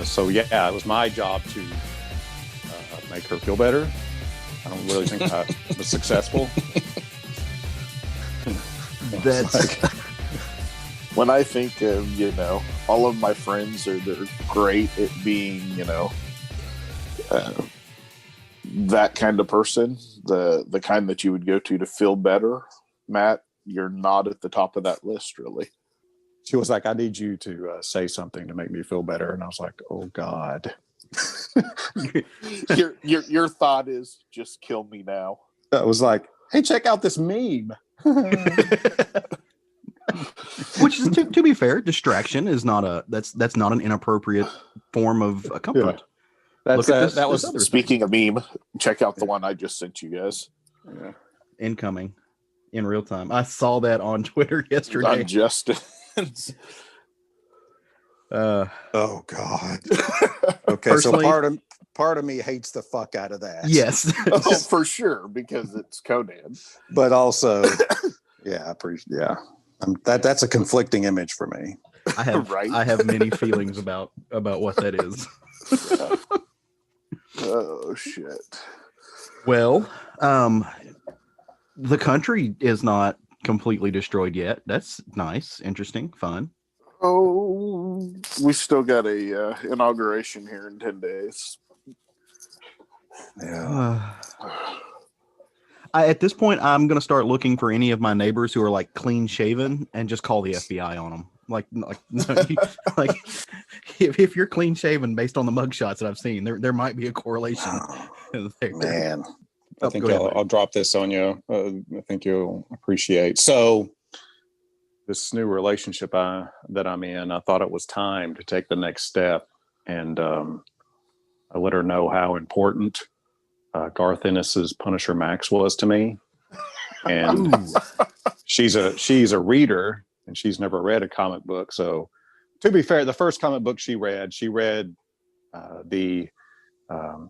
So yeah, it was my job to make her feel better. I don't really think I was successful. That's when I think of, all of my friends they're great at being, that kind of person, the kind that you would go to feel better. Matt, you're not at the top of that list, really. She was like, I need you to say something to make me feel better. And I was like, oh God. your thought is just kill me now. I was like, hey, check out this meme. Which is to be fair, distraction is not that's not an inappropriate form of comfort. Yeah. That was speaking of meme. Check out the one I just sent you guys. Yeah. Incoming in real time. I saw that on Twitter yesterday. On Justin's. Oh God. Okay, so part of me hates the fuck out of that. Yes. Oh, for sure, because it's Conan. But also, yeah, that's a conflicting image for me. I have many feelings about what that is. Yeah. Oh shit. Well, the country is not completely destroyed yet. That's nice, interesting, fun. Oh, we still got a inauguration here in 10 days. Yeah. At this point, I'm going to start looking for any of my neighbors who are like clean shaven and just call the FBI on them. Like if you're clean shaven based on the mugshots that I've seen, there might be a correlation. There. Man, I think I'll drop this on you. I think you'll appreciate. So this new relationship that I'm in, I thought it was time to take the next step. And I let her know how important Garth Ennis's Punisher Max was to me. And she's a reader, and she's never read a comic book. So to be fair, the first comic book she read the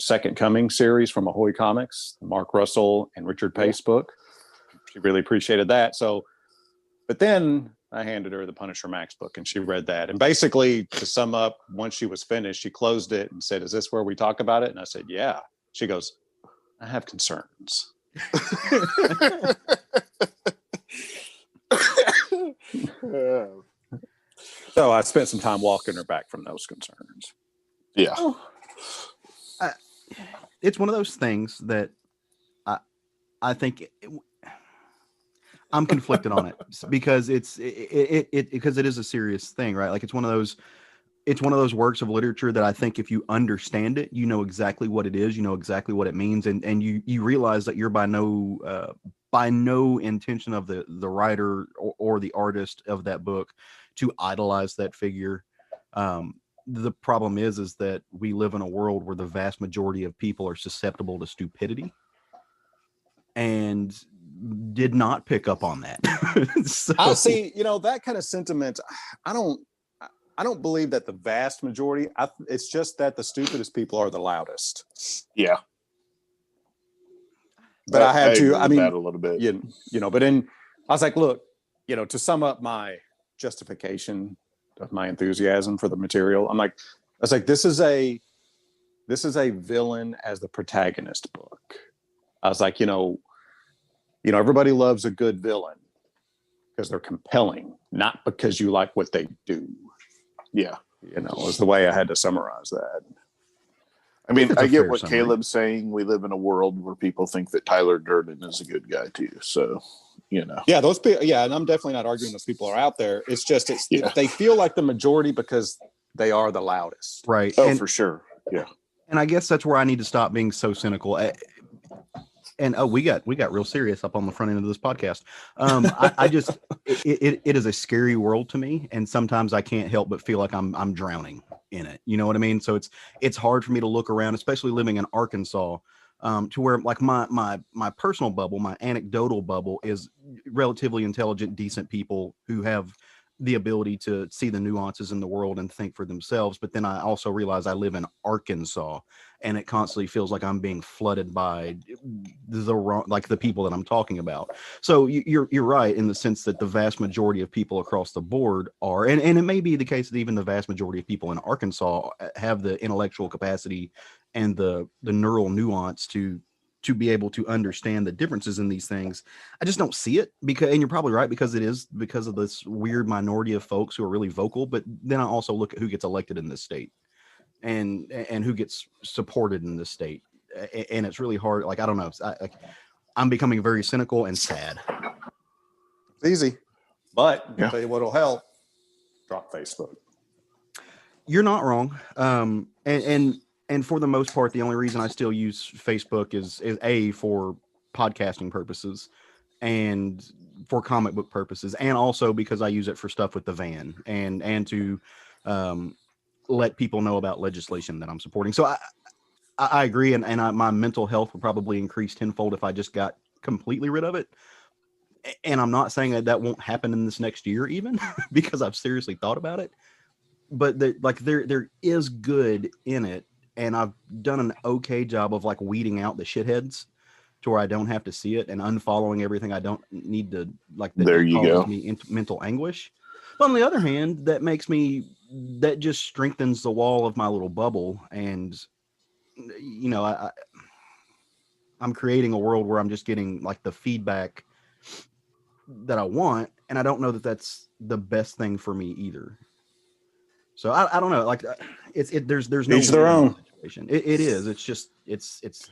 Second Coming series from Ahoy Comics, Mark Russell and Richard Pace book. She really appreciated that. So, but then I handed her the Punisher Max book, and she read that. And basically, to sum up, once she was finished, she closed it and said, "Is this where we talk about it?" And I said, "Yeah." She goes, "I have concerns." So I spent some time walking her back from those concerns. Yeah. It's one of those things that I think I'm conflicted on it because because it is a serious thing, right? Like it's one of those works of literature that I think if you understand it, you know exactly what it is, you know exactly what it means, and you realize that you're by no intention of the writer or the artist of that book to idolize that figure. The problem is that we live in a world where the vast majority of people are susceptible to stupidity and did not pick up on that. So, I'll see, that kind of sentiment. I don't believe that the vast majority, it's just that the stupidest people are the loudest. Yeah. But I had to, that a little bit, but then I was like, look, to sum up my justification of my enthusiasm for the material, I was like, this is a villain as the protagonist book. I was like, everybody loves a good villain because they're compelling, not because you like what they do. Yeah. Was the way I had to summarize that. I mean, I get what Caleb's saying. We live in a world where people think that Tyler Durden is a good guy too. So, Yeah, those people. Yeah, and I'm definitely not arguing those people are out there. It's just they feel like the majority because they are the loudest. Right. Oh, for sure. Yeah. And I guess that's where I need to stop being so cynical. And we got real serious up on the front end of this podcast. I just it is a scary world to me, and sometimes I can't help but feel like I'm drowning in it. You know what I mean? So it's hard for me to look around, especially living in Arkansas, to where like my personal bubble, my anecdotal bubble, is relatively intelligent, decent people who have the ability to see the nuances in the world and think for themselves. But then I also realize I live in Arkansas, and it constantly feels like I'm being flooded by the wrong, like the people that I'm talking about. So you're right in the sense that the vast majority of people across the board are, and it may be the case that even the vast majority of people in Arkansas have the intellectual capacity and the neural nuance to be able to understand the differences in these things. I just don't see it because, and you're probably right, because it is because of this weird minority of folks who are really vocal. But then I also look at who gets elected in this state and who gets supported in this state. And it's really hard. Like, I don't know. I'm becoming very cynical and sad. It's easy, but Yeah. I'll tell you what'll help. Drop Facebook. You're not wrong. And for the most part, the only reason I still use Facebook is A, for podcasting purposes and for comic book purposes, and also because I use it for stuff with the van and to let people know about legislation that I'm supporting. So I agree, and my mental health would probably increase tenfold if I just got completely rid of it. And I'm not saying that won't happen in this next year, even because I've seriously thought about it. But there is good in it. And I've done an okay job of like weeding out the shitheads to where I don't have to see it and unfollowing everything I don't need to, like, that There you causes go. me mental anguish. But on the other hand, that just strengthens the wall of my little bubble. And, you know, I'm creating a world where I'm just getting like the feedback that I want. And I don't know that that's the best thing for me either. So I don't know. Like, there's no Each their own. situation. It is. It's just it's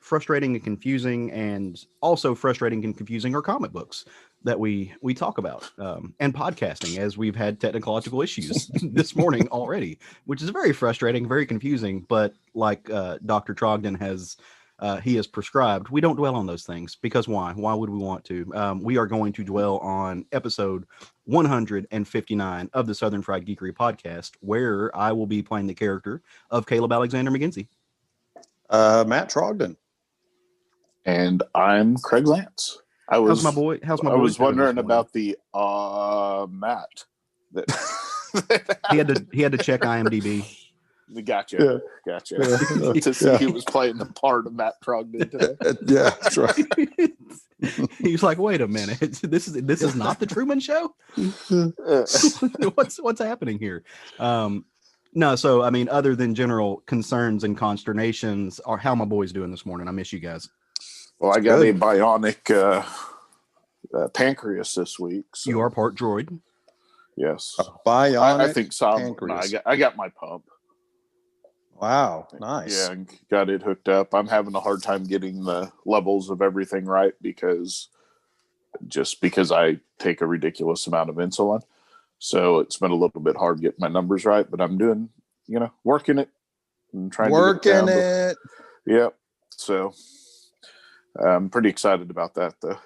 frustrating and confusing, and also frustrating and confusing are comic books that we talk about, and podcasting, as we've had technological issues this morning already, which is very frustrating, very confusing. But like Dr. Trogdon has prescribed, we don't dwell on those things, because why would we want to? We are going to dwell on episode 159 of the Southern Fried Geekery podcast, where I will be playing the character of Caleb Alexander McGinsey. Matt Trogdon. And I'm Craig Lance. How's my boy? I was wondering about the Matt. That he had to check IMDb. Gotcha. To see who was playing the part of Matt Trogdon today. Yeah, that's right. He's like, wait a minute, this is not the Truman Show. What's happening here? No, so I mean, other than general concerns and consternations, how my boys doing this morning? I miss you guys. Well, I got a bionic pancreas this week. So. You are part droid. Yes. Bionic. I think so. Pancreas. I got my pump. Wow, nice. Yeah, got it hooked up. I'm having a hard time getting the levels of everything right because I take a ridiculous amount of insulin. So it's been a little bit hard getting my numbers right, but I'm doing, working it and trying to get it. Yeah. So I'm pretty excited about that, though.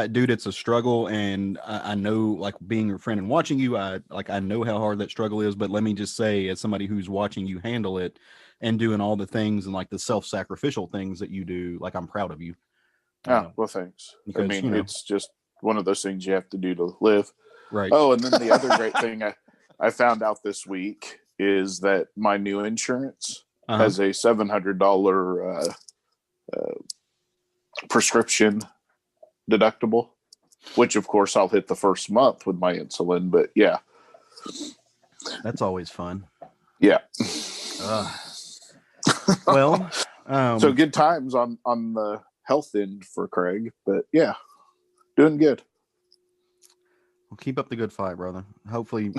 Dude, it's a struggle, and I know, like, being your friend and watching you, I know how hard that struggle is. But let me just say, as somebody who's watching you handle it and doing all the things and like the self-sacrificial things that you do, like, I'm proud of you. Well, thanks. Because, I mean, it's just one of those things you have to do to live. Right. Oh, and then the other great thing I found out this week is that my new insurance has a $700 prescription deductible, which of course I'll hit the first month with my insulin, but yeah, that's always fun. Yeah. Well, so good times on the health end for Craig, but yeah, doing good. Well, keep up the good fight, brother. Hopefully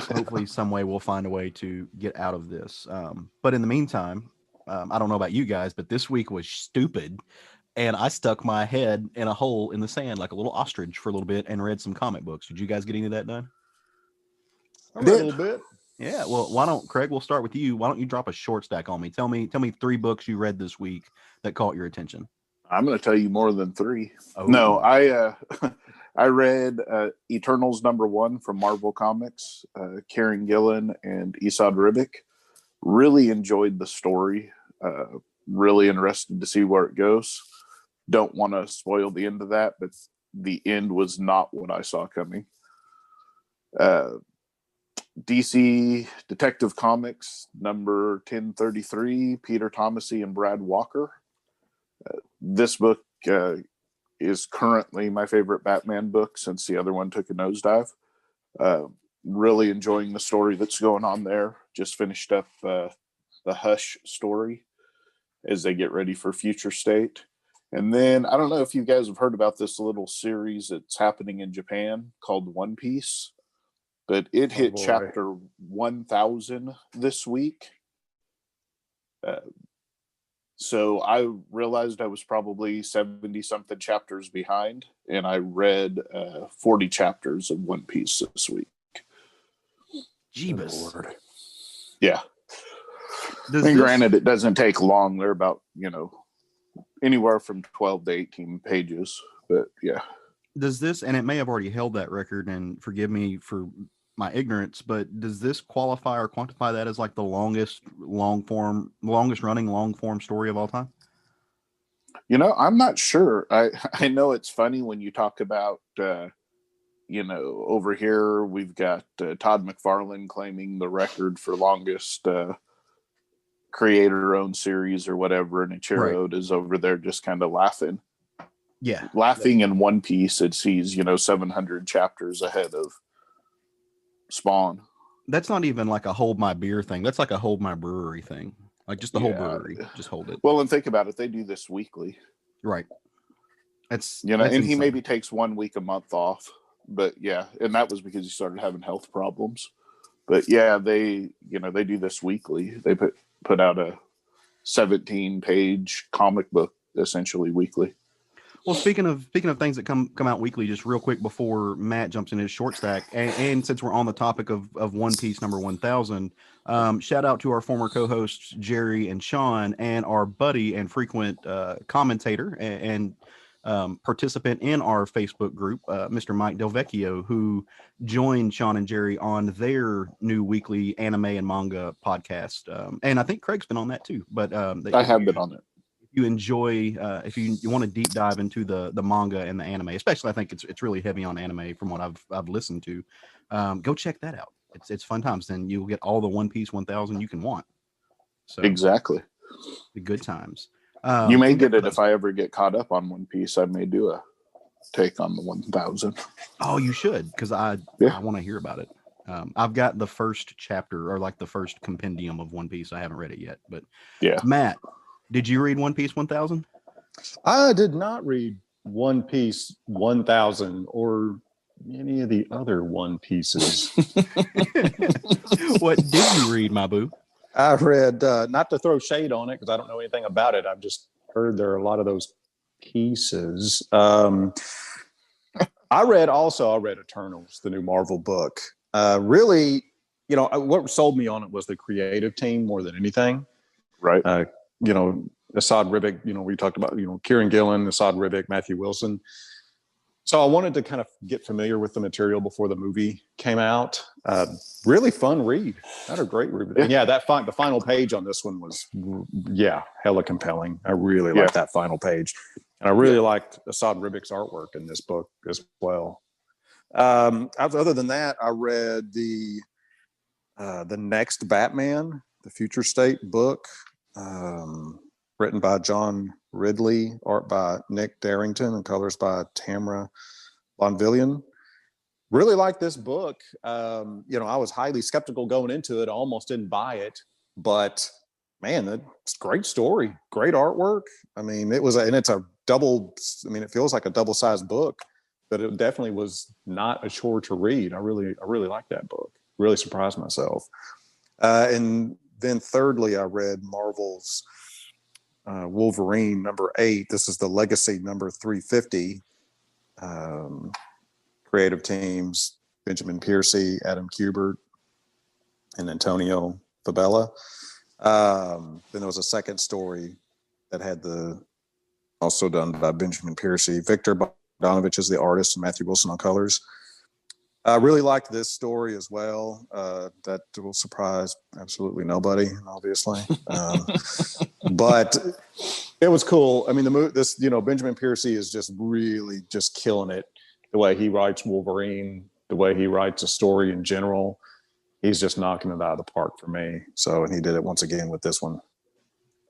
some way we'll find a way to get out of this. But in the meantime, I don't know about you guys, but this week was stupid. And I stuck my head in a hole in the sand like a little ostrich for a little bit and read some comic books. Did you guys get any of that done? I read a little bit. Yeah. Well, Craig, we'll start with you. Why don't you drop a short stack on me? Tell me 3 books you read this week that caught your attention. I'm going to tell you more than 3. Oh. No, I read Eternals #1 from Marvel Comics, Kieran Gillen and Esad Ribic. Really enjoyed the story. Really interested to see where it goes. Don't want to spoil the end of that, but the end was not what I saw coming. DC Detective Comics number 1033, Peter Tomasi and Brad Walker. This book is currently my favorite Batman book since the other one took a nosedive. Really enjoying the story that's going on there. Just finished up the Hush story as they get ready for Future State. And then I don't know if you guys have heard about this little series that's happening in Japan called One Piece, but it hit chapter 1000 this week. So I realized I was probably 70 something chapters behind, and I read 40 chapters of One Piece this week. Jeebus. Yeah. Granted, it doesn't take long. They're about, anywhere from 12 to 18 pages. But yeah. Does this, and it may have already held that record, and forgive me for my ignorance, but does this qualify or quantify that as like the longest running long form story of all time? I'm not sure. I know it's funny when you talk about, over here we've got Todd McFarlane claiming the record for longest creator-owned series or whatever, and Ichiro is over there just kind of laughing. Yeah. Laughing in One Piece, it sees, 700 chapters ahead of Spawn. That's not even like a hold my beer thing. That's like a hold my brewery thing. Like just the whole brewery. Just hold it. Well, and think about it. They do this weekly. Right. That's and insane. He maybe takes 1 week a month off. But yeah, and that was because he started having health problems. But yeah, they do this weekly. They put out a 17-page comic book essentially weekly. Well, speaking of things that come out weekly, just real quick before Matt jumps in his short stack, and since we're on the topic of One Piece number 1000, shout out to our former co-hosts Jerry and Shaun, and our buddy and frequent commentator and participant in our Facebook group, Mr. Mike Del Vecchio, who joined Shaun and Jerry on their new weekly anime and manga podcast. And I think Craig's been on that too. But I have been on it. You enjoy if you want to deep dive into the manga and the anime, especially I think it's really heavy on anime from what I've listened to, go check that out. It's fun times. Then you'll get all the One Piece 1000 you can want. So exactly, the good times. You may get it if I ever get caught up on One Piece. I may do a take on the 1000. Oh, you should, because I want to hear about it. I've got the first chapter or like the first compendium of One Piece. I haven't read it yet, but yeah. Matt, did you read One Piece 1000? I did not read One Piece 1000 or any of the other One Pieces. What did you read, my boo? I read, not to throw shade on it because I don't know anything about it. I've just heard there are a lot of those pieces. I read Eternals, the new Marvel book. Really, what sold me on it was the creative team more than anything. Right. Asad Ribic, we talked about, Kieran Gillen, Asad Ribic, Matthew Wilson. So I wanted to kind of get familiar with the material before the movie came out. Really fun read. Had a great read. And yeah, the final page on this one was, hella compelling. I really liked that final page. And I really liked Asad Ribic's artwork in this book as well. Other than that, I read the Next Batman, the Future State book, written by John Ridley, art by Nick Darrington, and colors by Tamara Bonvillian. Really like this book. I was highly skeptical going into it. I almost didn't buy it, but man, it's a great story, great artwork. I mean, it feels like a double-sized book, but it definitely was not a chore to read. I really like that book. Really surprised myself. And then thirdly, I read Marvel's Wolverine number 8. This is the Legacy number 350. Creative teams: Benjamin Piercy, Adam Kubert, and Antonio Fabella. Then there was a second story that had also done by Benjamin Piercy. Victor Bogdanovich is the artist, and Matthew Wilson on colors. I really liked this story as well. That will surprise absolutely nobody, obviously. But it was cool. I mean, Benjamin Piercy is just really just killing it. The way he writes Wolverine, the way he writes a story in general, he's just knocking it out of the park for me. So, and he did it once again with this one.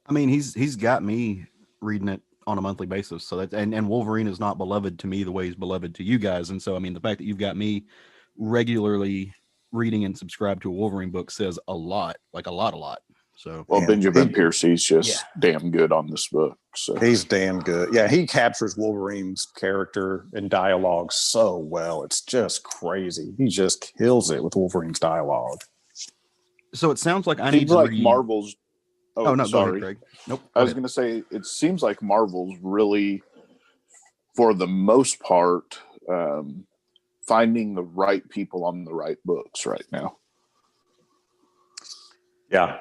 I mean, he's got me reading it on a monthly basis. So that and Wolverine is not beloved to me the way he's beloved to you guys. And so, I mean, the fact that you've got me regularly reading and subscribe to a Wolverine book says a lot, like a lot. So, well, Yeah. Benjamin Piercy's just damn good on this book. So He's damn good. Yeah, he captures Wolverine's character and dialogue so well. It's just crazy. He just kills it with Wolverine's dialogue. so it sounds like I need seems to like read. Marvel's. Oh, no, sorry. go ahead, Craig. Nope. I was going to say, it seems like Marvel's really, for the most part, finding the right people on the right books right now. Yeah,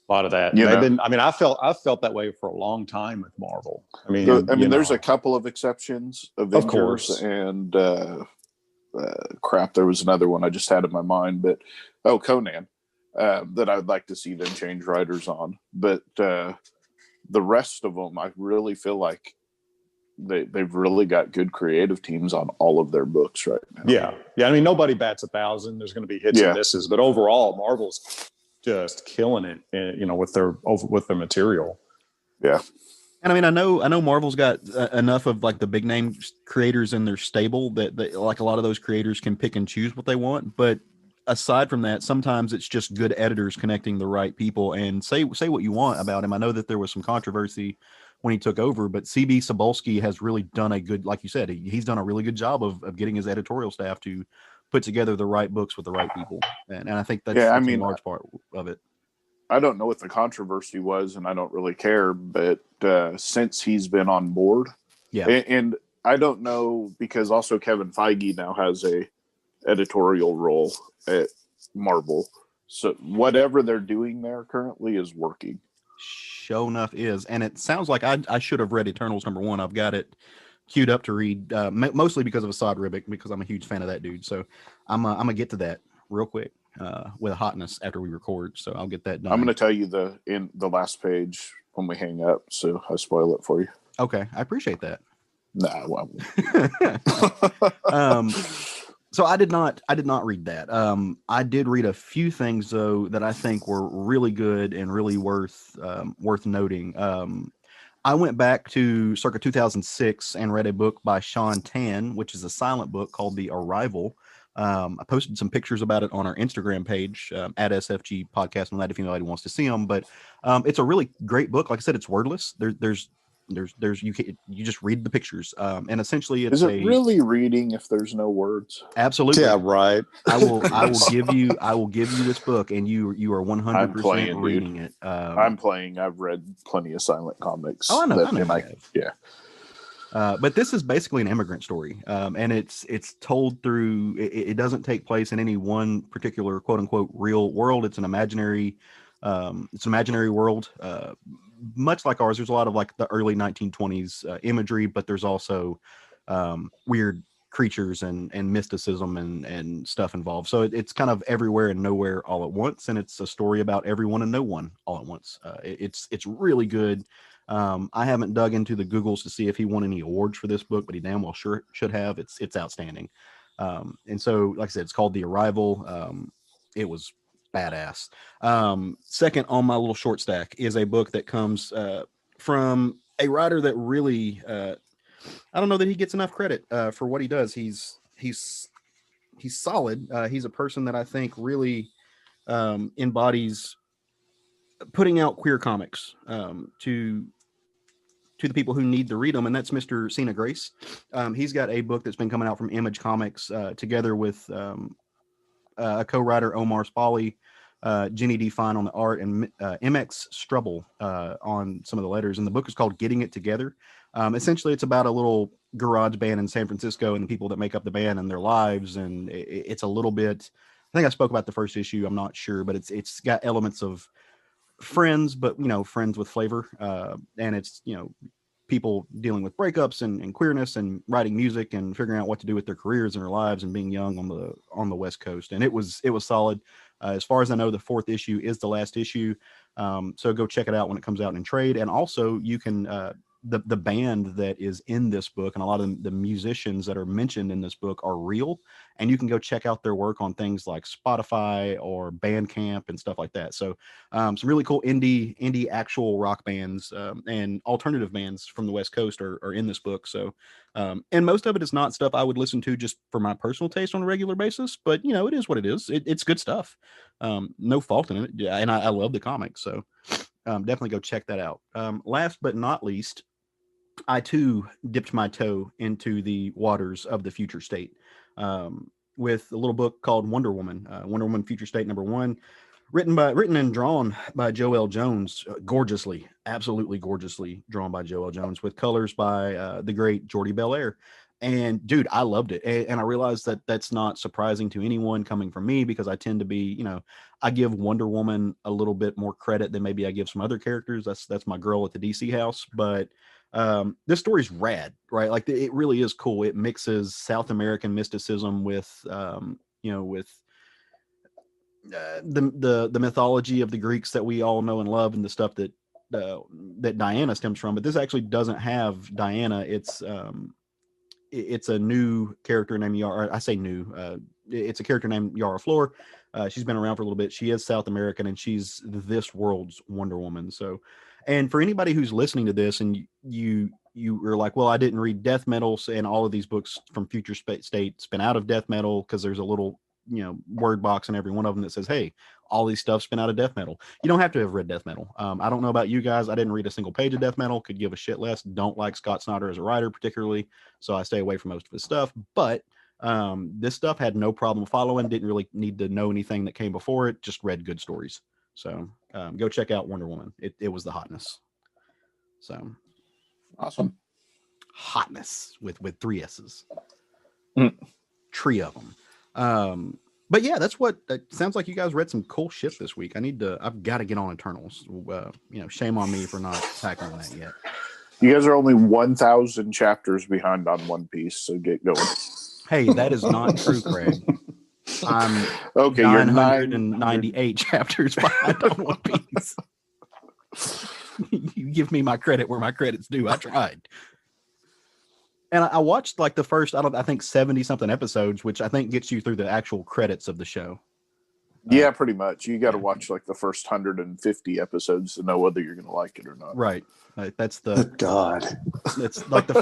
a lot of that. You know? I mean, I felt that way for a long time with Marvel. I mean, There's a couple of exceptions, Avengers, of course, and crap. There was another one I just had in my mind, but Conan. That I'd like to see them change writers on, but the rest of them, I really feel like they've really got good creative teams on all of their books right now. Yeah. I mean, nobody bats 1,000. There's going to be hits and misses, but overall, Marvel's just killing it. With their material. Yeah. And I mean, I know Marvel's got enough of like the big name creators in their stable that like a lot of those creators can pick and choose what they want, but aside from that, sometimes it's just good editors connecting the right people. And say what you want about him. I know that there was some controversy when he took over, but CB Cebulski has really done a good, like you said, he's done a really good job of getting his editorial staff to put together the right books with the right people. And I think that's a large part of it. I don't know what the controversy was, and I don't really care, but since he's been on board, and I don't know, because also Kevin Feige now has a editorial role at Marvel, so whatever they're doing there currently is working. Sure enough is, and it sounds like I should have read Eternals #1. I've got it queued up to read, mostly because of Asad Ribic, because I'm a huge fan of that dude. So I'm gonna get to that real quick with a hotness after we record. So I'll get that done. I'm gonna tell you in the last page when we hang up, so I spoil it for you. Okay, I appreciate that. Nah, well. So I did not read that. I did read a few things though that I think were really good and really worth noting. I went back to circa 2006 and read a book by Shaun, which is a silent book called The Arrival. I posted some pictures about it on our Instagram page at SFG Podcast on that if anybody wants to see them. But it's a really great book. Like I said, it's wordless. There's you just read the pictures, and essentially it's really reading if there's no words? Absolutely. Yeah, right. I will give you this book, and you are 100% reading it. I'm playing. I've read plenty of silent comics. Oh, I know. Yeah. But this is basically an immigrant story, and it's told through. It doesn't take place in any one particular quote unquote real world. It's an imaginary world, much like ours. There's a lot of like the early 1920s imagery, but there's also weird creatures and mysticism and stuff involved. So it's kind of everywhere and nowhere all at once, and it's a story about everyone and no one all at once. It's really good. I haven't dug into the Googles to see if he won any awards for this book, but he damn well sure should have. It's outstanding. And so, like I said, it's called The Arrival. It was badass. Second on my little short stack is a book that comes from a writer that really I don't know that he gets enough credit for what he does. He's solid. He's a person that I think really embodies putting out queer comics to the people who need to read them, and that's Mr. Cena Grace. He's got a book that's been coming out from Image Comics together with a co-writer, Omar Spally, Jenny D. Fine on the art, and MX Strubble on some of the letters. And the book is called Getting It Together. Essentially, it's about a little garage band in San Francisco and the people that make up the band and their lives. And it's a little bit, I think I spoke about the first issue, I'm not sure, but it's got elements of Friends, but friends with flavor. And it's people dealing with breakups and queerness and writing music and figuring out what to do with their careers and their lives and being young on the West Coast. And it was solid. As far as I know, the 4th issue is the last issue. So go check it out when it comes out in trade. And also you can the band that is in this book and a lot of the musicians that are mentioned in this book are real, and you can go check out their work on things like Spotify or Bandcamp and stuff like that. So some really cool indie actual rock bands and alternative bands from the West Coast are in this book. So and most of it is not stuff I would listen to just for my personal taste on a regular basis, but you know, it is what it is. It's good stuff. No fault in it. Yeah, and I love the comics, so definitely go check that out. Last but not least, I too dipped my toe into the waters of the future state with a little book called Wonder Woman, Wonder Woman Future State #1, written and drawn by Joel Jones, gorgeously, absolutely gorgeously drawn by Joel Jones, with colors by the great Jordi Belair. And dude, I loved it. And I realized that that's not surprising to anyone coming from me, because I tend to be, you know, I give Wonder Woman a little bit more credit than maybe I give some other characters. That's my girl at the DC house. But this story's rad, right? Like it really is cool. It mixes South American mysticism with, you know, with the mythology of the Greeks that we all know and love, and the stuff that that Diana stems from. But this actually doesn't have Diana. It's a new character named Yara. I say new. It's a character named Yara Flor. She's been around for a little bit. She is South American, and she's this world's Wonder Woman. So, and for anybody who's listening to this, and you are like, well, I didn't read Death Metal, and all of these books from Future State spin out of Death Metal, because there's a little, you know, word box in every one of them that says, hey, all these stuff spin out of Death Metal. You don't have to have read Death Metal. I don't know about you guys. I didn't read a single page of Death Metal. Could give a shit less. Don't like Scott Snyder as a writer particularly, so I stay away from most of his stuff. But this stuff had no problem following. Didn't really need to know anything that came before it. Just read good stories. So go check out Wonder Woman. It was the hotness. So awesome. Hotness with 3 S's. Mm. Tree of them. But yeah, that's what it sounds like. You guys read some cool shit this week. I've got to get on Eternals. You know, shame on me for not tackling that yet. You guys are only 1,000 chapters behind on One Piece, so get going. Hey, that is not true, Craig. I'm okay. 998 chapters behind on One Piece. You give me my credit where my credit's due. I tried. And I watched like the first, I think 70 something episodes, which I think gets you through the actual credits of the show. Yeah, pretty much. You got to watch like the first 150 episodes to know whether you're going to like it or not. Right. That's the God. It's like the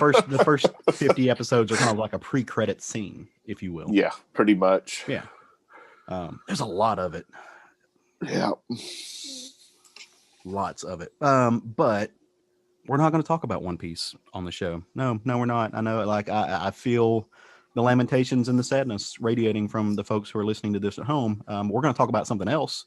first 50 episodes are kind of like a pre-credit scene, if you will. Yeah, pretty much. Yeah. There's a lot of it. Yeah. Lots of it. But we're not going to talk about One Piece on the show. No, we're not. I know it. Like I feel the lamentations and the sadness radiating from the folks who are listening to this at home. We're going to talk about something else.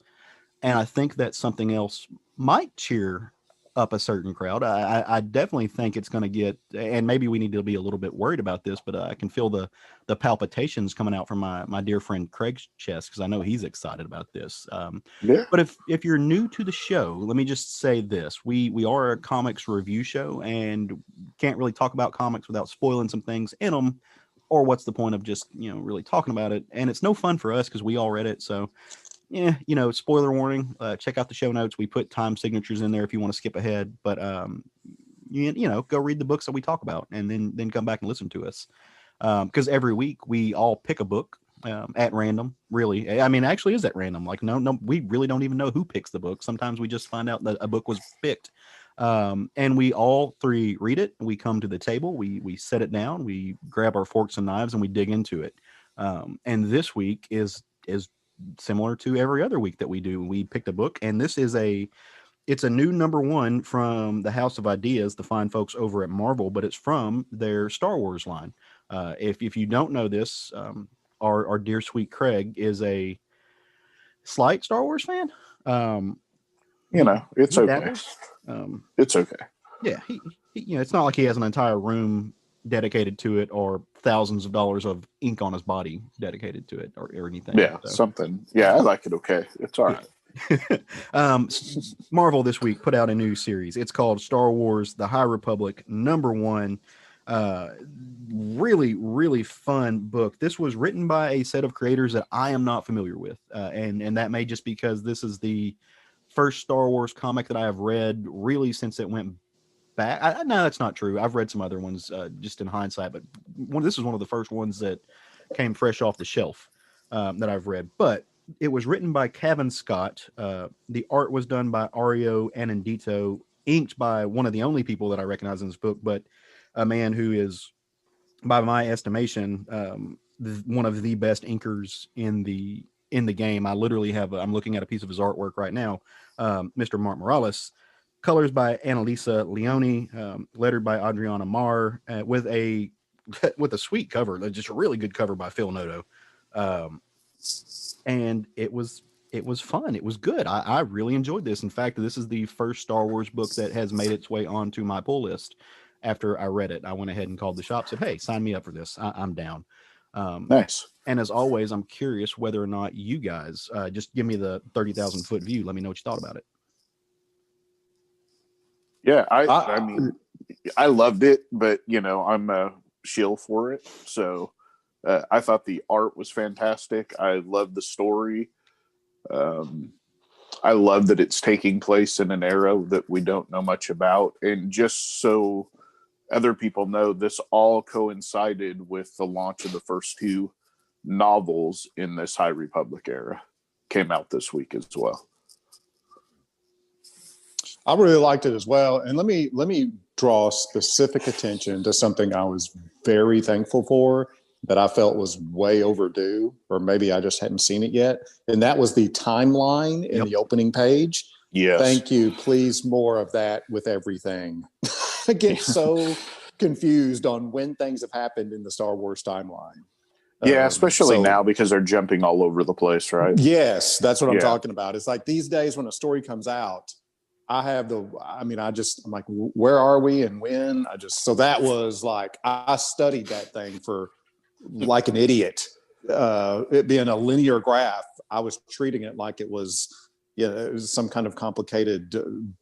And I think that something else might cheer up a certain crowd. I definitely think it's going to get, and maybe we need to be a little bit worried about this, but I can feel the palpitations coming out from my dear friend Craig's chest, because I know he's excited about this. Yeah. But if you're new to the show, let me just say this. We are a comics review show, and can't really talk about comics without spoiling some things in them, or what's the point of just, you know, really talking about it? And it's no fun for us because we all read it. So yeah, you know, spoiler warning, check out the show notes. We put time signatures in there if you want to skip ahead, but you know, go read the books that we talk about, and then come back and listen to us. Because every week we all pick a book at random. Really, I mean, actually is at random. Like no, we really don't even know who picks the book. Sometimes we just find out that a book was picked, and we all 3 read it. We come to the table, we set it down, we grab our forks and knives, and we dig into it. And this week is similar to every other week that we do. We picked a book, and this is it's a new #1 from the House of Ideas, the fine folks over at Marvel, but it's from their Star Wars line. If you don't know this, our dear sweet Craig is a slight Star Wars fan. You know, it's okay. It's okay. Yeah, he you know, it's not like he has an entire room dedicated to it, or thousands of dollars of ink on his body dedicated to it, or anything. Yeah, so. Something. Yeah, I like it. Okay, it's all right. Marvel this week put out a new series. It's called Star Wars: The High Republic #1. Really, really fun book. This was written by a set of creators that I am not familiar with, and that may just because this is the first Star Wars comic that I have read really since it went back. No, that's not true. I've read some other ones just in hindsight, but this is one of the first ones that came fresh off the shelf that I've read. But it was written by Cavan Scott. The art was done by Ario Anindito, inked by one of the only people that I recognize in this book, but a man who is, by my estimation, one of the best inkers in the game. I literally I'm looking at a piece of his artwork right now. Mr. Mark Morales, colors by Annalisa Leone, lettered by Adriana Marr, with a sweet cover, just a really good cover by Phil Noto. And it was fun. It was good. I really enjoyed this. In fact, this is the first Star Wars book that has made its way onto my pull list. After I read it, I went ahead and called the shop, said, "Hey, sign me up for this. I'm down." Nice. And as always, I'm curious whether or not you guys just give me the 30,000 foot view. Let me know what you thought about it. Yeah, I mean, I loved it, but I'm a shill for it. So I thought the art was fantastic. I loved the story. I love that it's taking place in an era that we don't know much about. And just so other people know, this all coincided with the launch of the first two novels in this High Republic era. Came out this week as well. I really liked it as well. And let me draw specific attention to something I was very thankful for that I felt was way overdue, or maybe I just hadn't seen it yet. And that was the timeline in the opening page. Yes. Thank you. Please, more of that with everything. I get so confused on when things have happened in the Star Wars timeline. Yeah, especially now because they're jumping all over the place, right? Yes, that's what I'm talking about. It's like these days when a story comes out, I'm like, where are we and when? So that was like, I studied that thing for like an idiot. It being a linear graph, I was treating it like it was, it was some kind of complicated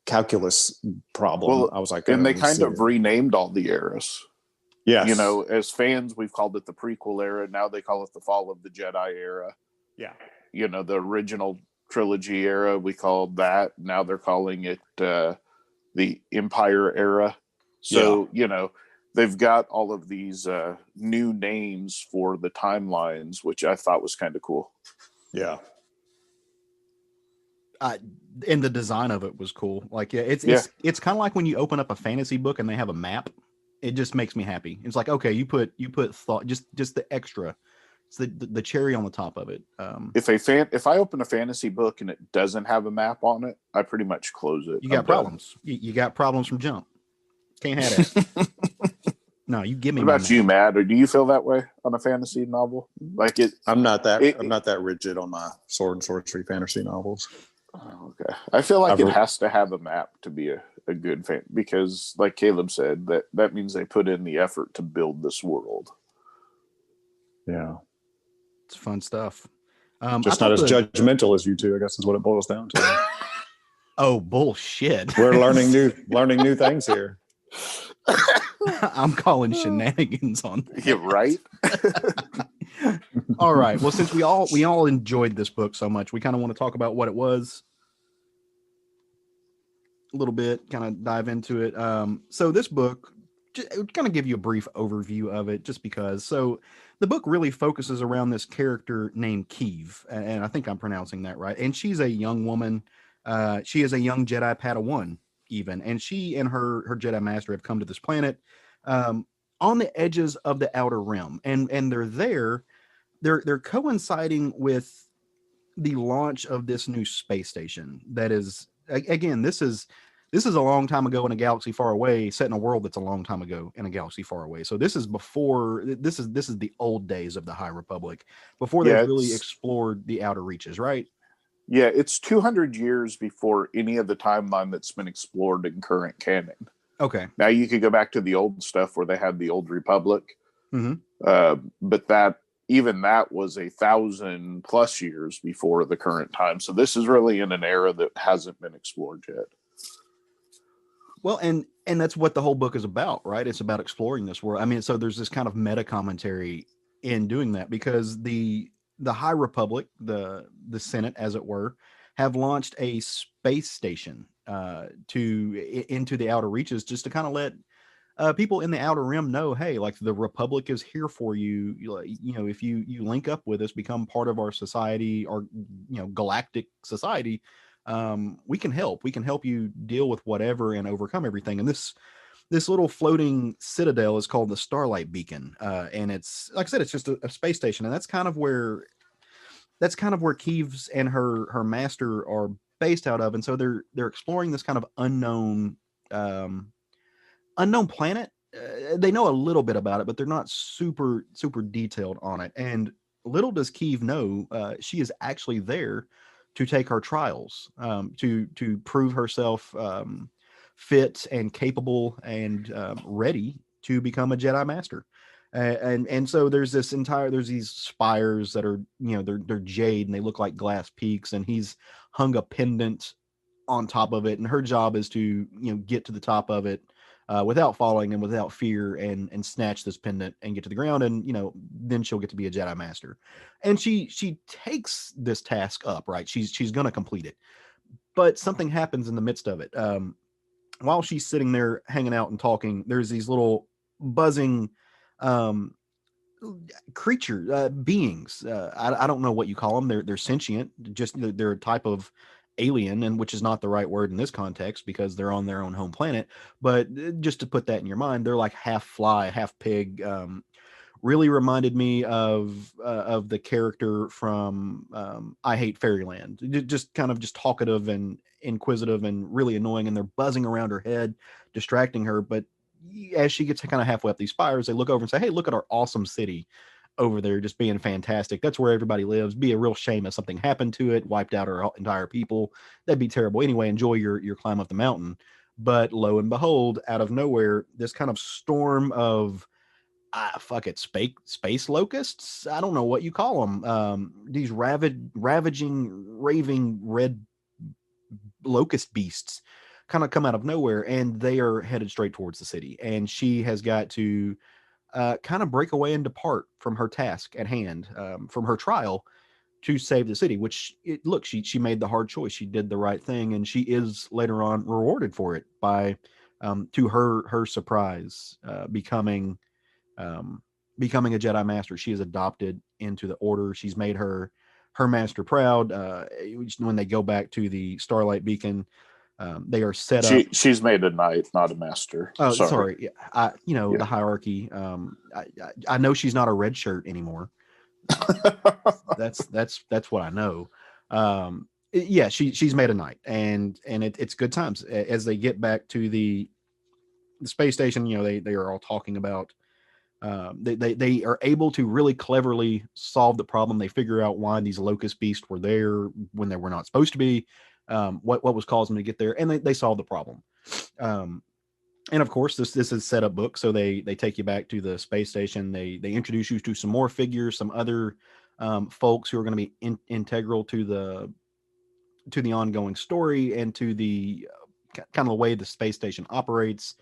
calculus problem. Well, I was like, and they kind of renamed all the eras. Yes. As fans, we've called it the prequel era. Now they call it the Fall of the Jedi era. Yeah. The original trilogy era, we called that. Now they're calling it the Empire era. So, they've got all of these new names for the timelines, which I thought was kind of cool. Yeah. And the design of it was cool. Like, it's kind of like when you open up a fantasy book and they have a map. It just makes me happy. It's like, okay, you put thought, just the extra. It's the cherry on the top of it. If I open a fantasy book and it doesn't have a map on it, I pretty much close it. You got problems. You got problems from jump. Can't have that. No, you give me. What about you, Matt? Or do you feel that way on a fantasy novel? Like it? I'm not that rigid on my sword and sorcery fantasy novels. Okay, I feel like it has to have a map to be a good fan, because, like Caleb said, that means they put in the effort to build this world. Yeah, it's fun stuff. Just not as judgmental as you two, I guess, is what it boils down to. Oh, bullshit! We're learning new things here. I'm calling shenanigans on that. Yeah, right. All right. Well, since we all enjoyed this book so much, we kind of want to talk about what it was a little bit, kind of dive into it. So this book, kind of give you a brief overview of it, just because. So the book really focuses around this character named Keeve, and I think I'm pronouncing that right. And she's a young woman. She is a young Jedi Padawan, even, and she and her Jedi Master have come to this planet on the edges of the Outer Rim, and they're there. They're coinciding with the launch of this new space station. That is, again, this is a long time ago in a galaxy far away, set in a world that's a long time ago in a galaxy far away. So this is the old days of the High Republic, before they've really explored the outer reaches, right? Yeah, it's 200 years before any of the timeline that's been explored in current canon. Okay. Now you could go back to the old stuff where they had the old Republic, but that was 1,000+ years before the current time. So this is really in an era that hasn't been explored yet. Well, and that's what the whole book is about, right? It's about exploring this world. I mean, so there's this kind of meta commentary in doing that, because the High Republic, the Senate, as it were, have launched a space station into the outer reaches, just to kind of let people in the outer rim know, hey, like the Republic is here for you. If you link up with us, become part of our society, or galactic society, we can help. We can help you deal with whatever and overcome everything. And this little floating citadel is called the Starlight Beacon, and it's, like I said, it's just a space station, and that's kind of where Keeves and her master are based out of. And so they're exploring this kind of unknown planet. They know a little bit about it, but they're not super detailed on it. And little does Keeve know, she is actually there to take her trials, to prove herself fit and capable and ready to become a Jedi Master. And so there's these spires that are, they're jade and they look like glass peaks, and he's hung a pendant on top of it, and her job is to get to the top of it without falling and without fear, and snatch this pendant and get to the ground, and then she'll get to be a Jedi Master. And she takes this task up, right? She's gonna complete it, but something happens in the midst of it. While she's sitting there hanging out and talking, there's these little buzzing creature beings. I don't know what you call them. They're sentient. Just they're a type of alien, and which is not the right word in this context because they're on their own home planet. But just to put that in your mind, they're like half fly, half pig. Really reminded me of the character from I Hate Fairyland. Just kind of just talkative and inquisitive and really annoying, and they're buzzing around her head, distracting her. But as she gets kind of halfway up these spires, they look over and say, "Hey, look at our awesome city over there, just being fantastic. That's where everybody lives. Be a real shame if something happened to it, wiped out our entire people. That'd be terrible. Anyway, enjoy your climb up the mountain." But lo and behold, out of nowhere, this kind of storm of space locusts. I don't know what you call them. These ravaging, raving red locust beasts kind of come out of nowhere, and they are headed straight towards the city. And she has got to kind of break away and depart from her task at hand, from her trial to save the city. Which she made the hard choice. She did the right thing, and she is later on rewarded for it by, to her surprise, becoming a Jedi Master. She is adopted into the Order. She's made her master proud. When they go back to the Starlight Beacon, they are set up. She's made a knight, not a master. Oh, sorry. The hierarchy. I know she's not a red shirt anymore. That's what I know. She's made a knight, and it's good times as they get back to the space station. They are all talking about. They are able to really cleverly solve the problem. They figure out why these locust beasts were there when they were not supposed to be. What was causing them to get there, and they solve the problem. And of course, this is a setup book, so they take you back to the space station. They introduce you to some more figures, some other folks who are going to be integral to the ongoing story and to the kind of the way the space station operates.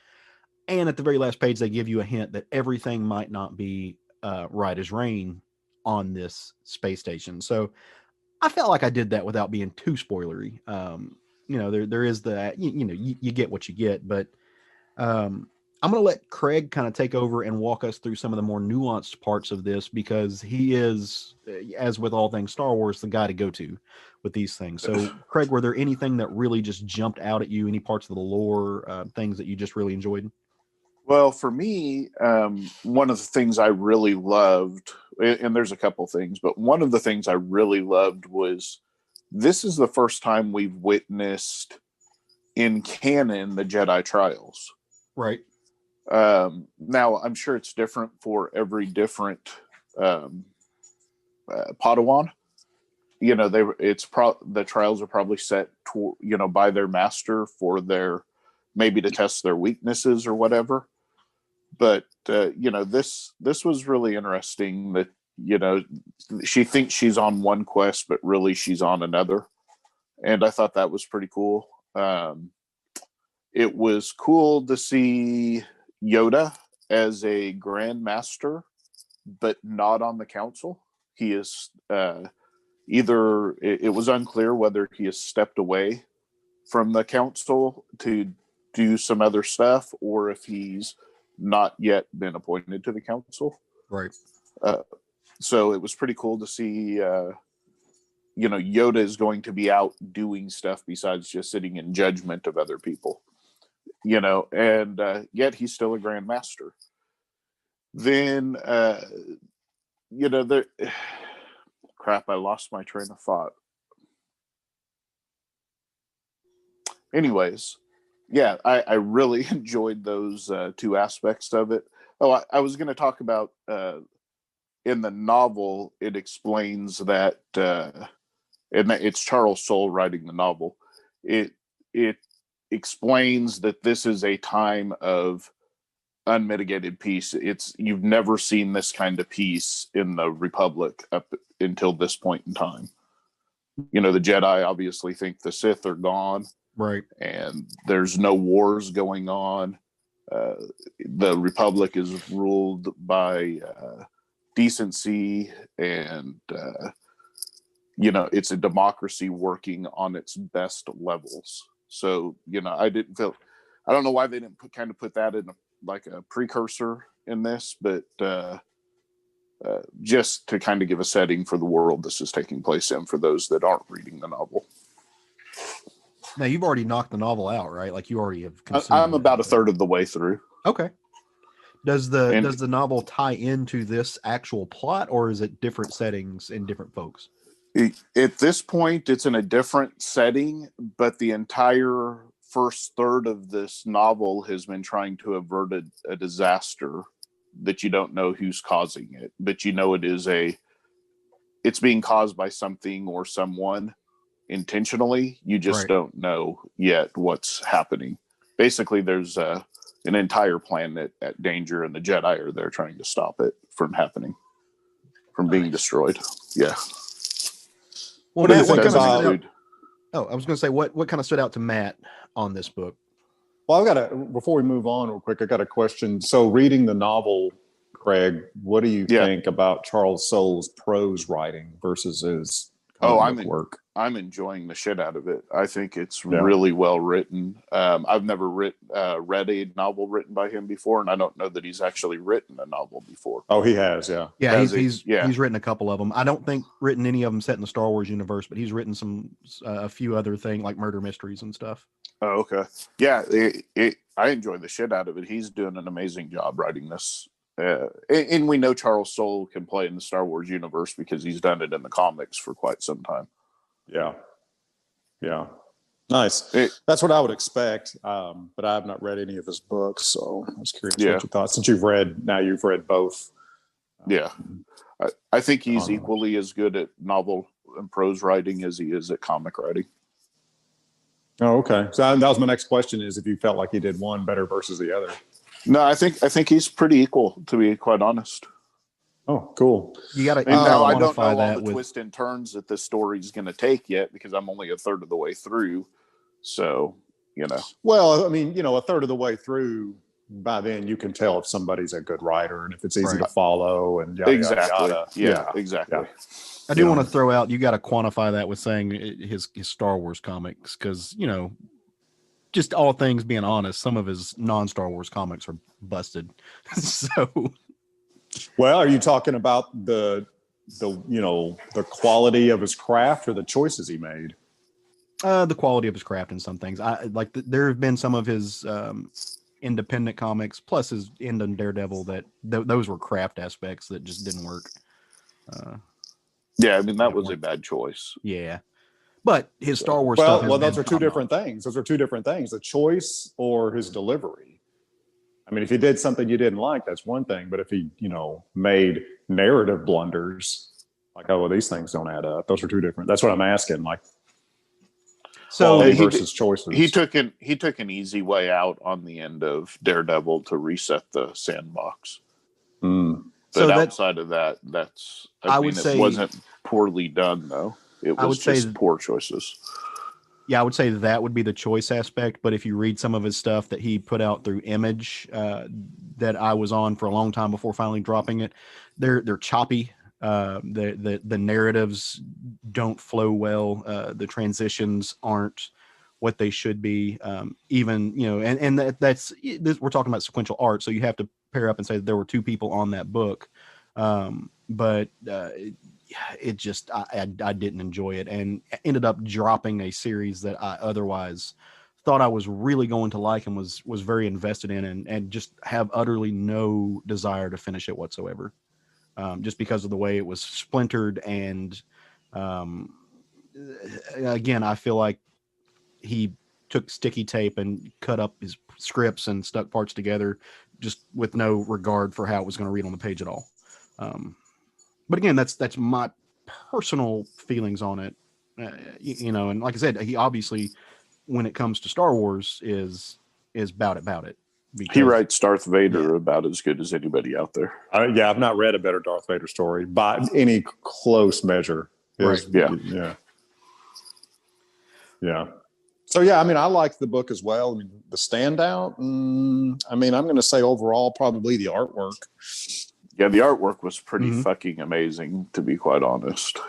And at the very last page, they give you a hint that everything might not be right as rain on this space station. So I felt like I did that without being too spoilery. There is that, you get what you get, but I'm going to let Craig kind of take over and walk us through some of the more nuanced parts of this, because he is, as with all things Star Wars, the guy to go to with these things. So Craig, were there anything that really just jumped out at you? Any parts of the lore, things that you just really enjoyed? Well, for me, one of the things I really loved, and there's a couple things, but one of the things I really loved was this is the first time we've witnessed in canon the Jedi trials. Right. Now, I'm sure it's different for every different Padawan. The trials are probably set by their master for maybe to test their weaknesses or whatever. But this was really interesting that she thinks she's on one quest, but really she's on another, and I thought that was pretty cool. It was cool to see Yoda as a Grand Master, but not on the council. He is it was unclear whether he has stepped away from the council to do some other stuff, or if he's not yet been appointed to the council. Right. So it was pretty cool to see, Yoda is going to be out doing stuff besides just sitting in judgment of other people, and yet he's still a Grand Master. Then, crap, I lost my train of thought. Anyways, yeah, I really enjoyed those two aspects of it. Oh, I was going to talk about in the novel, it explains that, and it's Charles Soule writing the novel. It explains that this is a time of unmitigated peace. You've never seen this kind of peace in the Republic up until this point in time. The Jedi obviously think the Sith are gone. Right. And there's no wars going on. The Republic is ruled by decency, and it's a democracy working on its best levels. So I don't know why they didn't put that in a precursor in this, but just to kind of give a setting for the world this is taking place in for those that aren't reading the novel. Now, you've already knocked the novel out, right? Like, you already have consumed I'm about a third of the way through. Okay. Does the novel tie into this actual plot, or is it different settings and different folks? At this point, it's in a different setting, but the entire first third of this novel has been trying to avert a disaster that you don't know who's causing it, but it's being caused by something or someone intentionally. You just don't know yet what's happening. Basically, there's an entire planet at danger, and the Jedi are there trying to stop it from happening, from being destroyed. Yeah. Well, Matt, I was going to say, what kind of stood out to Matt on this book? Well, before we move on real quick, I got a question. So reading the novel, Craig, what do you think about Charles Soule's prose writing versus his work? I'm enjoying the shit out of it. I think it's really well written. I've never read a novel written by him before, and I don't know that he's actually written a novel before. Oh, he has, yeah. Yeah, he's written a couple of them. I don't think written any of them set in the Star Wars universe, but he's written a few other things like murder mysteries and stuff. Oh, okay. Yeah, I enjoy the shit out of it. He's doing an amazing job writing this. And we know Charles Soule can play in the Star Wars universe because he's done it in the comics for quite some time. Yeah. Nice. That's what I would expect. But I have not read any of his books, so I was curious what you thought. Since you've read both. I think he's equally as good at novel and prose writing as he is at comic writing. Oh, okay. So that was my next question: is if you felt like he did one better versus the other. No, I think he's pretty equal, to be quite honest. Oh, cool. You got to. I don't know all the twists and turns that this story's going to take yet because I'm only a third of the way through. So, Well, I mean, a third of the way through, by then you can tell if somebody's a good writer and if it's easy to follow and yada, exactly. Yada. Yeah, exactly. Yeah. I do want to throw out, you got to quantify that with saying his Star Wars comics because, just all things being honest, some of his non-Star Wars comics are busted. So, well, are you talking about the quality of his craft or the choices he made? The quality of his craft in some things. There have been some of his independent comics, plus his end on Daredevil that those were craft aspects that just didn't work. Yeah, I mean that was a bad choice. Yeah. But his Star Wars stuff. Well, those are two different things. Those are two different things. The choice or his delivery. I mean, if he did something you didn't like, that's one thing. But if he, made narrative blunders, like, oh, well, these things don't add up. Those are two different. That's what I'm asking. Like, so versus choices. He took an easy way out on the end of Daredevil to reset the sandbox. Mm. But outside of that, it wasn't poorly done though. It was just poor choices. Yeah, I would say that would be the choice aspect. But if you read some of his stuff that he put out through Image, that I was on for a long time before finally dropping it, they're choppy. The narratives don't flow well. The transitions aren't what they should be. Even, you know, and that's this, we're talking about sequential art, so you have to pair up and say that there were two people on that book. But it just, I didn't enjoy it, and ended up dropping a series that I otherwise thought I was really going to like and was very invested in, and just have utterly no desire to finish it whatsoever. Just because of the way it was splintered. And again, I feel like he took sticky tape and cut up his scripts and stuck parts together just with no regard for how it was going to read on the page at all. But again, that's my personal feelings on it. You know, and like I said, he obviously, when it comes to Star Wars, is about it. Because, he writes Darth Vader about as good as anybody out there. Yeah, I've not read a better Darth Vader story by any close measure. Right. Yeah. So yeah, I mean, I like the book as well. I mean, the standout. I mean, I'm going to say overall, probably the artwork. Yeah, the artwork was pretty fucking amazing, to be quite honest.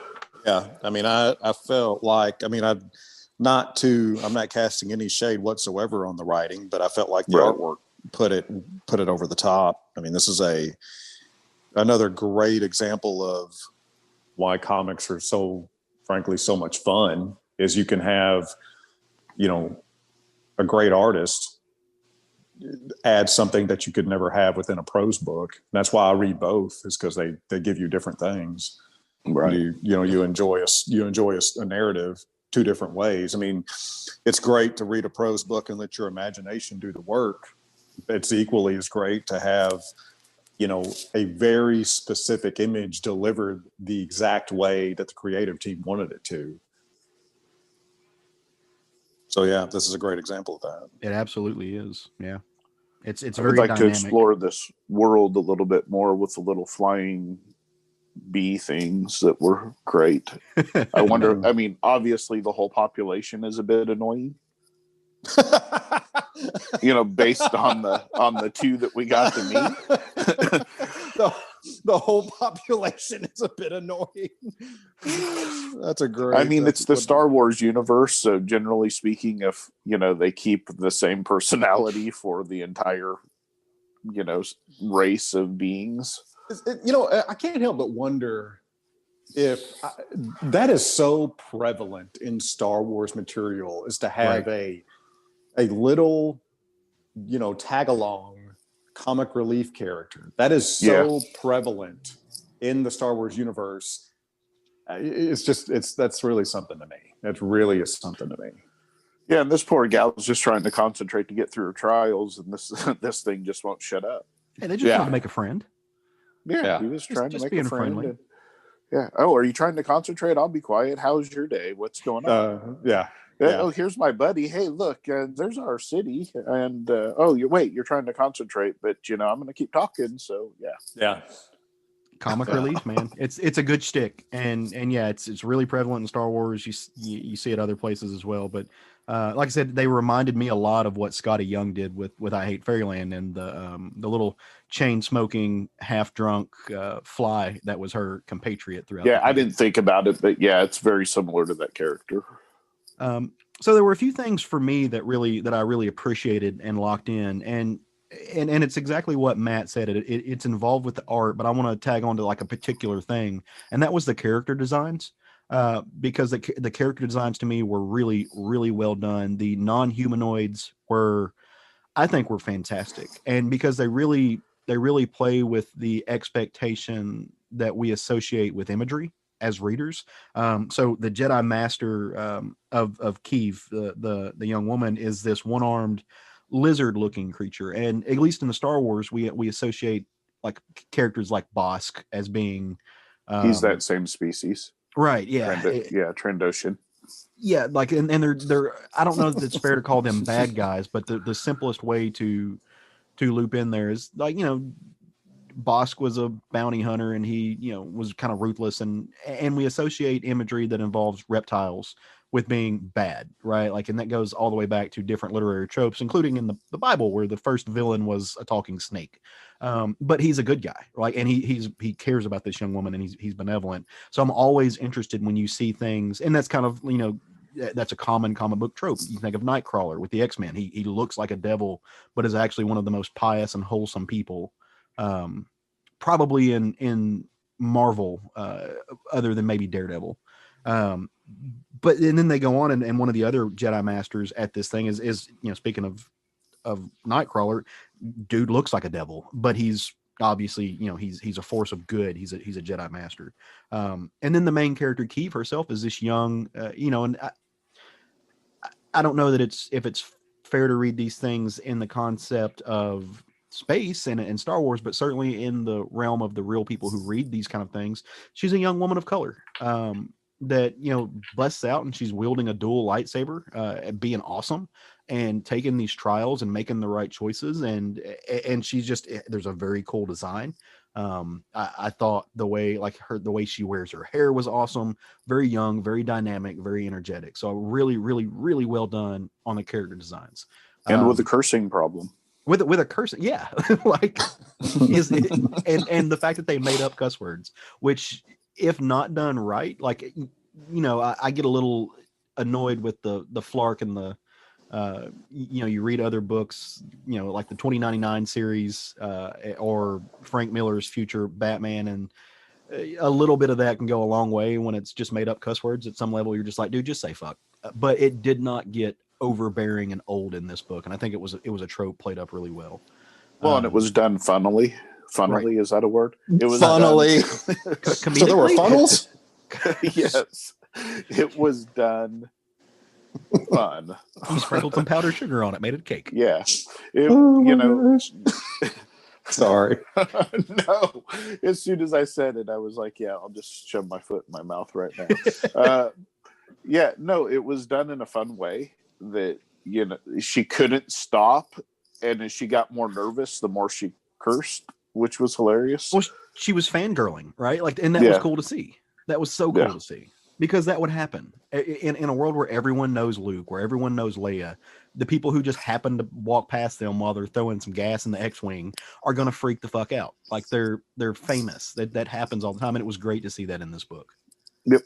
Yeah, I mean, I felt like, I mean, I'm not casting any shade whatsoever on the writing, but I felt like the artwork put it over the top. I mean, this is another great example of why comics are so, frankly, so much fun. Is you can have, you know, a great artist add something that you could never have within a prose book. And that's why I read both, is because they give you different things. Right. You enjoy a narrative two different ways. I mean, it's great to read a prose book and let your imagination do the work. It's equally as great to have, you know, a very specific image delivered the exact way that the creative team wanted it to. So yeah, this is a great example of that. It absolutely is. Yeah, it's I very would like dynamic. to explore this world a little bit more with the little flying bee things that were great. I wonder. I mean, obviously, the whole population is a bit annoying. You know, based on the two that we got to meet. The whole population is a bit annoying. That's a great. I mean, it's the Star Wars universe, so generally speaking, if you know they keep the same personality for the entire, you know, race of beings. You know, I can't help but wonder if that is so prevalent in Star Wars material, is to have a little, you know, tag along comic relief character. That is so prevalent in the Star Wars universe. That's really something to me. It really is something to me. Yeah, and this poor gal is just trying to concentrate to get through her trials, and this thing just won't shut up. Hey, they just want to make a friend. Yeah, he was trying to make a friend. Friendly. Yeah. Oh, are you trying to concentrate? I'll be quiet. How's your day? What's going on? Oh, here's my buddy. Hey, look, there's our city. And you're trying to concentrate, but you know, I'm going to keep talking. So yeah. Comic relief, man. It's a good shtick, and yeah, it's really prevalent in Star Wars. You see it other places as well. But like I said, they reminded me a lot of what Scotty Young did with I Hate Fairyland, and the little chain smoking, half drunk fly that was her compatriot throughout. Yeah, I didn't think about it, but yeah, it's very similar to that character. So there were a few things for me that I really appreciated and locked in, and it's exactly what Matt said. It's involved with the art, but I want to tag on to like a particular thing, and that was the character designs. Because the character designs to me were really, really well done. The non-humanoids I think were fantastic, and because they really play with the expectation that we associate with imagery as readers. So the Jedi Master of Kiev, the young woman, is this one-armed lizard-looking creature, and at least in the Star Wars, we associate like characters like Bosk as being. He's that same species, right? Yeah, Trandoshan. Yeah, like and they're I don't know that it's fair to call them bad guys, but the simplest way to loop in there is like, you know, Bosk was a bounty hunter, and he, you know, was kind of ruthless, and we associate imagery that involves reptiles with being bad, right? Like, and that goes all the way back to different literary tropes, including in the Bible, where the first villain was a talking snake. But he's a good guy, right? And he cares about this young woman, and he's benevolent. So I'm always interested when you see things, and that's kind of, you know, that's a common comic book trope. You think of Nightcrawler with the X-Men. He looks like a devil, but is actually one of the most pious and wholesome people, probably in Marvel, other than maybe Daredevil. But and then they go on, and one of the other Jedi Masters at this thing is speaking of Nightcrawler, dude looks like a devil, but he's obviously he's a force of good. He's a Jedi Master. And then the main character Keeve herself is this young, and I don't know that if it's fair to read these things in the concept of space and Star Wars, but certainly in the realm of the real people who read these kind of things. She's a young woman of color that busts out, and she's wielding a dual lightsaber, being awesome and taking these trials and making the right choices, and she's just, there's a very cool design. I thought the way she wears her hair was awesome, very young, very dynamic, very energetic. So really, really, really well done on the character designs. And with a cursing problem. With a cursing, yeah. Like and the fact that they made up cuss words, which if not done right, like I get a little annoyed with the flark and the you read other books, like the 2099 series, or Frank Miller's future Batman, and a little bit of that can go a long way when it's just made up cuss words. At some level, you're just like, dude, just say fuck. But it did not get overbearing and old in this book, and I think it was a trope played up really well. Well, and it was done funnily. Funnily, right. Is that a word? It was funnily. So there were funnels? Yes. It was done fun. You sprinkled some powdered sugar on it, made it a cake. Yeah. Sorry. No. As soon as I said it, I was like, yeah, I'll just shove my foot in my mouth right now. Yeah, no, it was done in a fun way that, she couldn't stop. And as she got more nervous, the more she cursed, which was hilarious. Well, she was fangirling, right? Like, and that was cool to see. That was so cool to see, because that would happen in a world where everyone knows Luke, where everyone knows Leia. The people who just happen to walk past them while they're throwing some gas in the X-wing are going to freak the fuck out. Like they're famous. That happens all the time. And it was great to see that in this book. Yep.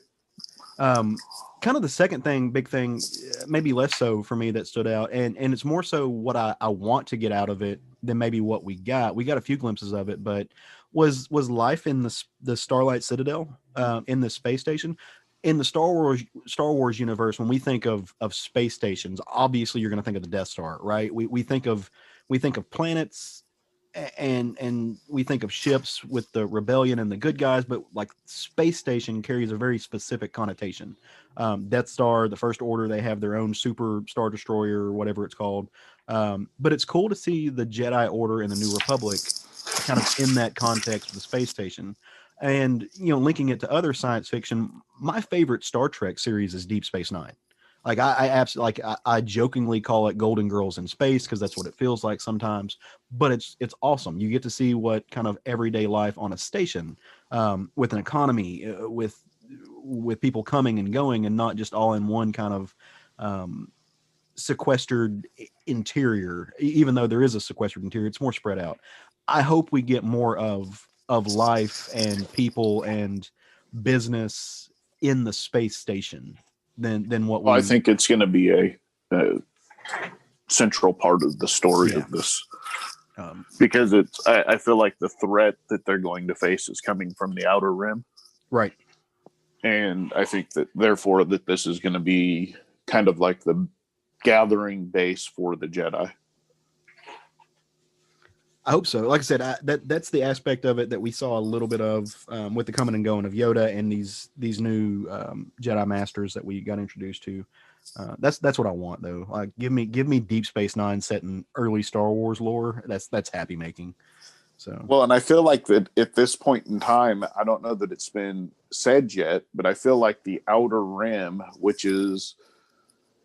Kind of the second big thing, maybe less so for me, that stood out, and it's more so what I want to get out of it than maybe what we got. We got a few glimpses of it, but was life in the Starlight Citadel, in the space station. In the Star Wars universe, when we think of space stations, obviously you're going to think of the Death Star, right? We think of planets, and we think of ships with the rebellion and the good guys, but like space station carries a very specific connotation. Death Star, the First Order, they have their own super Star Destroyer or whatever it's called. But it's cool to see the Jedi Order and the New Republic kind of in that context of the space station. And, linking it to other science fiction, my favorite Star Trek series is Deep Space Nine. Like I absolutely, I jokingly call it Golden Girls in Space, because that's what it feels like sometimes. But it's awesome. You get to see what kind of everyday life on a station, with an economy, with people coming and going, and not just all in one kind of sequestered interior. Even though there is a sequestered interior, it's more spread out. I hope we get more of life and people and business in the space station than what I think it's going to be a central part of the story of this, because I feel like the threat that they're going to face is coming from the Outer Rim, right? And I think that therefore that this is going to be kind of like the gathering base for the Jedi. I hope so. Like I said, that's the aspect of it that we saw a little bit of with the coming and going of Yoda and these new Jedi Masters that we got introduced to. That's what I want, though. Like, give me Deep Space Nine set in early Star Wars lore. That's happy making. So well, and I feel like that at this point in time, I don't know that it's been said yet, but I feel like the Outer Rim, which is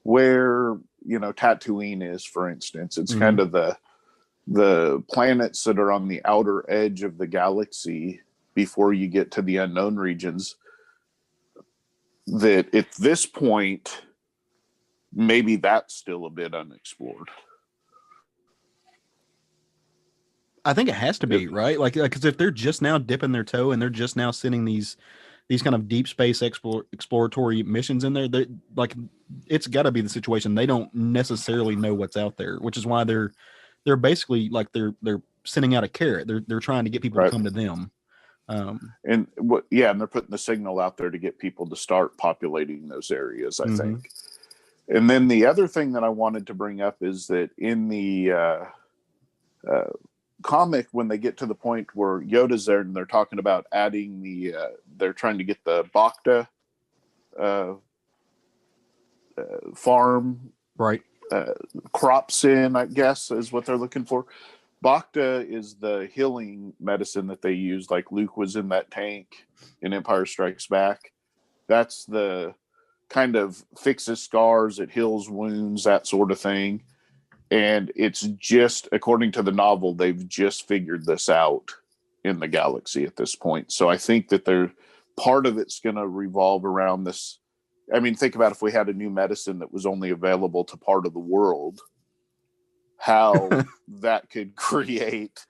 where Tatooine is, for instance, it's kind of the planets that are on the outer edge of the galaxy before you get to the unknown regions, that at this point, maybe that's still a bit unexplored. I think it has to be, right? Like, because if they're just now dipping their toe and they're just now sending these kind of deep space exploratory missions in there, it's got to be the situation. They don't necessarily know what's out there, which is why they're basically like they're sending out a carrot. They're trying to get people to come to them. And they're putting the signal out there to get people to start populating those areas, I think. And then the other thing that I wanted to bring up is that in the comic, when they get to the point where Yoda's there and they're talking about adding they're trying to get the Bacta farm crops in, I guess is what they're looking for. Bacta is the healing medicine that they use, like Luke was in that tank in Empire Strikes Back. That's the kind of fixes scars, it heals wounds, that sort of thing. And it's just, according to the novel, they've just figured this out in the galaxy at this point. So I think that part of it's going to revolve around this. I mean, think about if we had a new medicine that was only available to part of the world, how that could create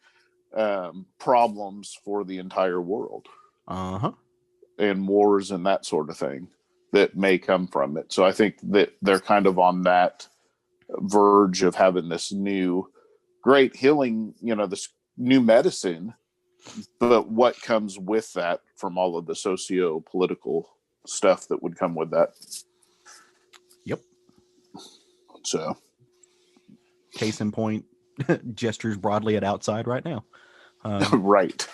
problems for the entire world. And wars and that sort of thing that may come from it. So I think that they're kind of on that verge of having this new great healing, this new medicine, but what comes with that from all of the socio-political stuff that would come with that. Yep. So case in point, gestures broadly at outside right now. Right.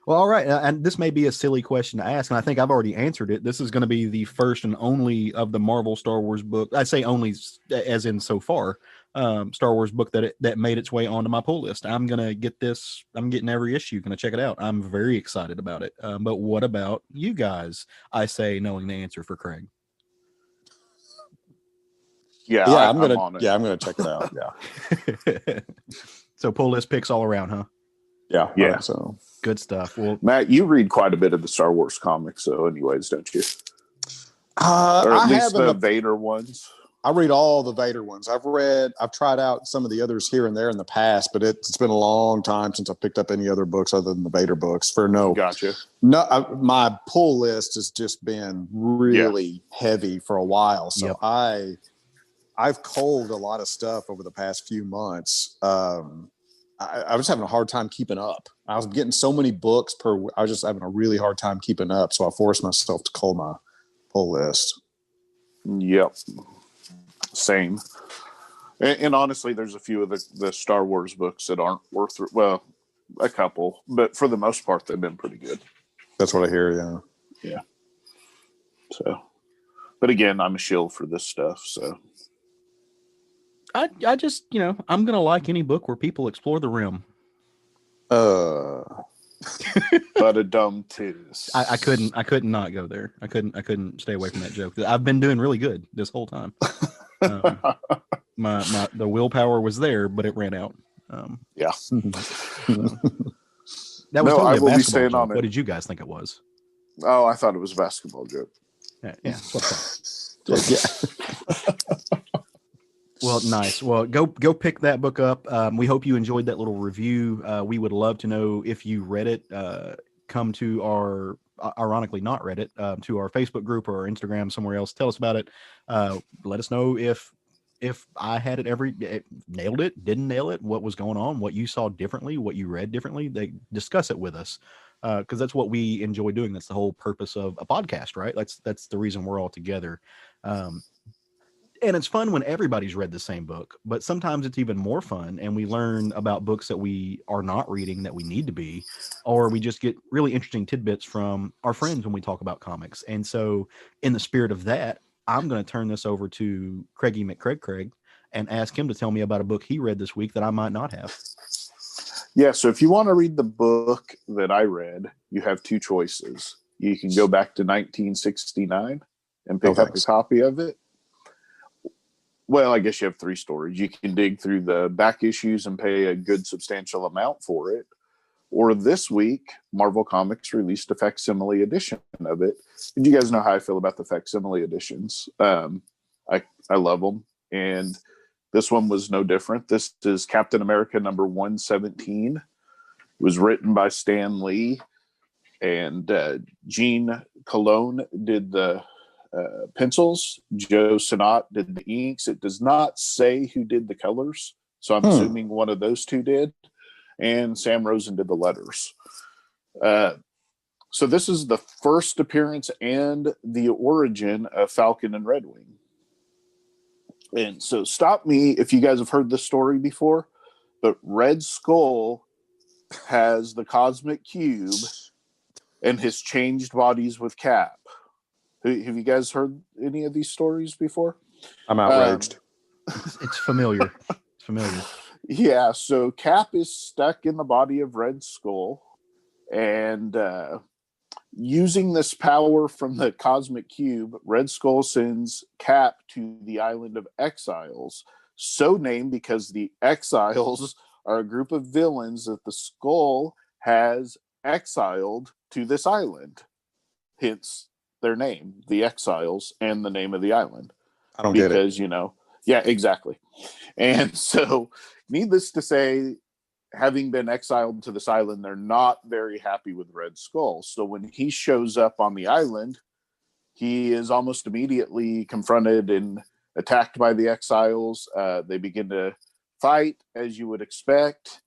Well, all right. And this may be a silly question to ask, and I think I've already answered it. This is going to be the first and only of the Marvel Star Wars book. I say only as in so far, Star Wars book that made its way onto my pull list. I'm going to get this. I'm getting every issue. Going to check it out. I'm very excited about it. But what about you guys? I say, knowing the answer for Craig. Yeah, I'm gonna check it out. Yeah. So pull list picks all around, huh? Yeah. So good stuff. Well, Matt, you read quite a bit of the Star Wars comics, so anyways, don't you? Or at least the Vader ones. I read all the Vader ones. I've tried out some of the others here and there in the past, but it's been a long time since I picked up any other books other than the Vader books. Gotcha. My pull list has just been really heavy for a while. So I've culled a lot of stuff over the past few months. I was having a hard time keeping up. I was getting so many books I was just having a really hard time keeping up. So I forced myself to cull my pull list. Yep. Same. And honestly, there's a few of the Star Wars books that aren't worth it. Well, a couple, but for the most part, they've been pretty good. That's what I hear. Yeah. So, but again, I'm a shill for this stuff. So I just, I'm going to like any book where people explore the rim. But a dumb twos. I couldn't not go there. I couldn't stay away from that joke. I've been doing really good this whole time. The willpower was there, but it ran out. Yeah. That was I totally will a be basketball staying joke. on it. What did you guys think it was? Oh, I thought it was a basketball joke. Yeah. Well, nice. Well, go pick that book up. We hope you enjoyed that little review. We would love to know if you read it. Come to our, ironically not read it, to our Facebook group or our Instagram, somewhere else. Tell us about it. Let us know if I had it nailed it, didn't nail it, what was going on, what you saw differently, what you read differently. They discuss it with us. Because that's what we enjoy doing. That's the whole purpose of a podcast, right? That's the reason we're all together. And it's fun when everybody's read the same book, but sometimes it's even more fun and we learn about books that we are not reading that we need to be, or we just get really interesting tidbits from our friends when we talk about comics. And so in the spirit of that, I'm going to turn this over to Craigie McCraig and ask him to tell me about a book he read this week that I might not have. Yeah, so if you want to read the book that I read, you have two choices. You can go back to 1969 and pick up a copy of it. Well, I guess you have three stories. You can dig through the back issues and pay a good substantial amount for it. Or this week, Marvel Comics released a facsimile edition of it. And you guys know how I feel about the facsimile editions. I love them. And this one was no different. This is Captain America number 117. It was written by Stan Lee. And Gene Colon did the pencils. Joe Sinat did the inks. It does not say who did the colors, so I'm assuming one of those two did. And Sam Rosen did the letters. So this is the first appearance and the origin of Falcon and Red Wing. And so stop me if you guys have heard this story before, but Red Skull has the cosmic cube and has changed bodies with Cap. Have you guys heard any of these stories before? I'm outraged. It's familiar. It's familiar. Yeah, so Cap is stuck in the body of Red Skull, and using this power from the cosmic cube, Red Skull sends Cap to the island of Exiles, so named because the Exiles are a group of villains that the Skull has exiled to this island. Hence their name, the Exiles, and the name of the island. I don't get it. Because, yeah, exactly. And so, needless to say, having been exiled to this island, they're not very happy with Red Skull. So when he shows up on the island, he is almost immediately confronted and attacked by the Exiles. They begin to fight, as you would expect.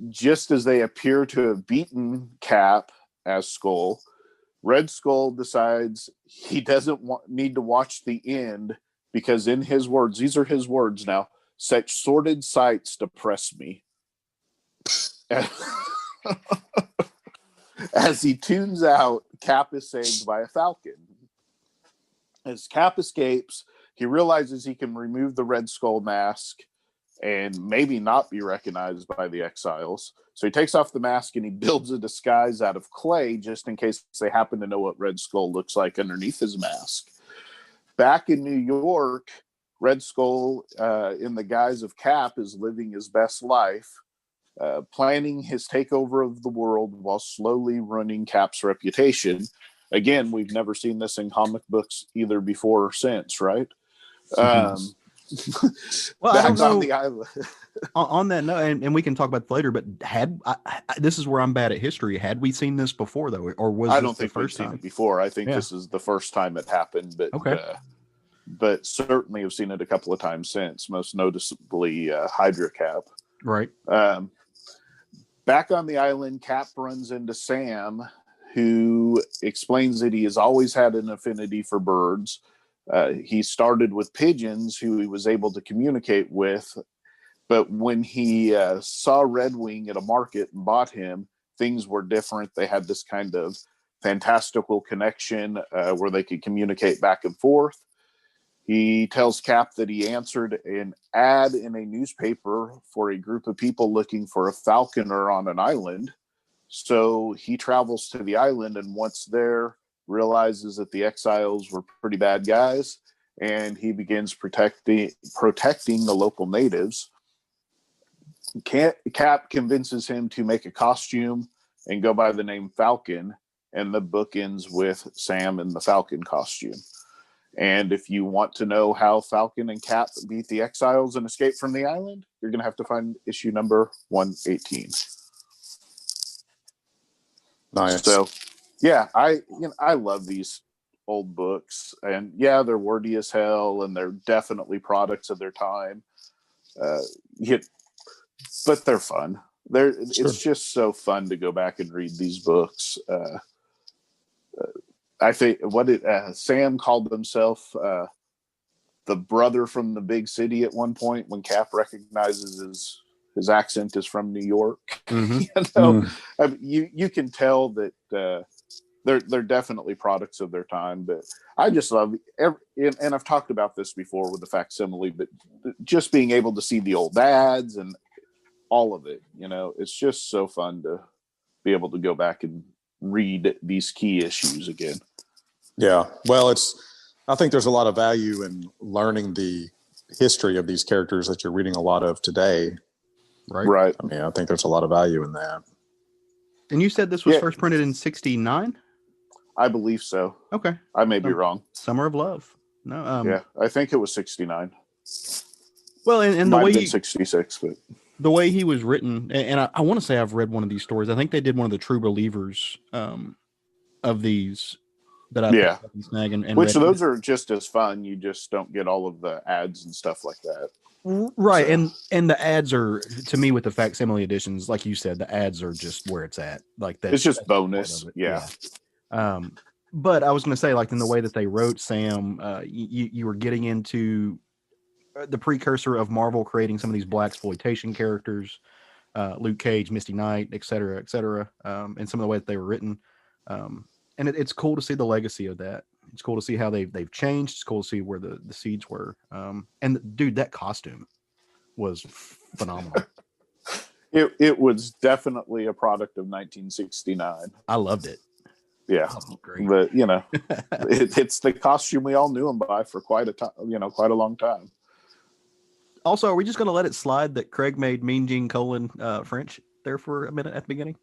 Just as they appear to have beaten Cap as Skull, Red Skull decides he doesn't need to watch the end because, in his words, these are his words now, such sordid sights depress me. As he tunes out, Cap is saved by a Falcon. As Cap escapes, he realizes he can remove the Red Skull mask and maybe not be recognized by the Exiles. So he takes off the mask and he builds a disguise out of clay just in case they happen to know what Red Skull looks like underneath his mask. Back in New York, Red Skull, in the guise of Cap, is living his best life, planning his takeover of the world while slowly ruining Cap's reputation. Again, we've never seen this in comic books either before or since, right? Well, I don't know. On the island. On that note, and we can talk about it later, but this is where I'm bad at history. Had we seen this before, though, or was I don't think we've seen it before. I think this is the first time it happened, but but certainly have seen it a couple of times since, most noticeably Hydra Cap. Right. Back on the island, Cap runs into Sam, who explains that he has always had an affinity for birds. He started with pigeons, who he was able to communicate with, but when he saw Red Wing at a market and bought him, things were different. They had this kind of fantastical connection where they could communicate back and forth. He tells Cap that he answered an ad in a newspaper for a group of people looking for a falconer on an island. So he travels to the island, and once there, realizes that the Exiles were pretty bad guys, and he begins protecting the local natives. Cap convinces him to make a costume and go by the name Falcon, and the book ends with Sam in the Falcon costume. And if you want to know how Falcon and Cap beat the Exiles and escape from the island, you're going to have to find issue number 118. Nice. So, yeah, I love these old books, and yeah, they're wordy as hell, and they're definitely products of their time. But they're fun. It's just so fun to go back and read these books. I think Sam called himself the brother from the big city at one point when Cap recognizes his accent is from New York. Mm-hmm. You can tell that they're definitely products of their time. But I just love and I've talked about this before with the Facsimile, but just being able to see the old ads and all of it, it's just so fun to be able to go back and read these key issues again. Yeah. Well, I think there's a lot of value in learning the history of these characters that you're reading a lot of today. Right. I mean, I think there's a lot of value in that. And you said this was first printed in 1969? I believe so. Okay. I may be wrong. Summer of Love. No. Yeah, I think it was 1969. Well, and the way 1966, but the way he was written, and I want to say I've read one of these stories. I think they did one of the True Believers of these. that I Yeah. picked up and snag and Which read. those are just as fun. You just don't get all of the ads and stuff like that. Right. So. And the ads are, to me, with the Facsimile editions, like you said, the ads are just where it's at. Like It's just that's bonus. part of it. Yeah. But I was going to say, like in the way that they wrote Sam, you were getting into the precursor of Marvel creating some of these blaxploitation characters, Luke Cage, Misty Knight, et cetera, and some of the way that they were written. And it's cool to see the legacy of that. It's cool to see how they've changed. It's cool to see where the seeds were. And dude, that costume was phenomenal. It was definitely a product of 1969. I loved it. Yeah, great. But it's the costume we all knew him by for quite a time. Quite a long time. Also, are we just going to let it slide that Craig made Mean Gene Colon French there for a minute at the beginning?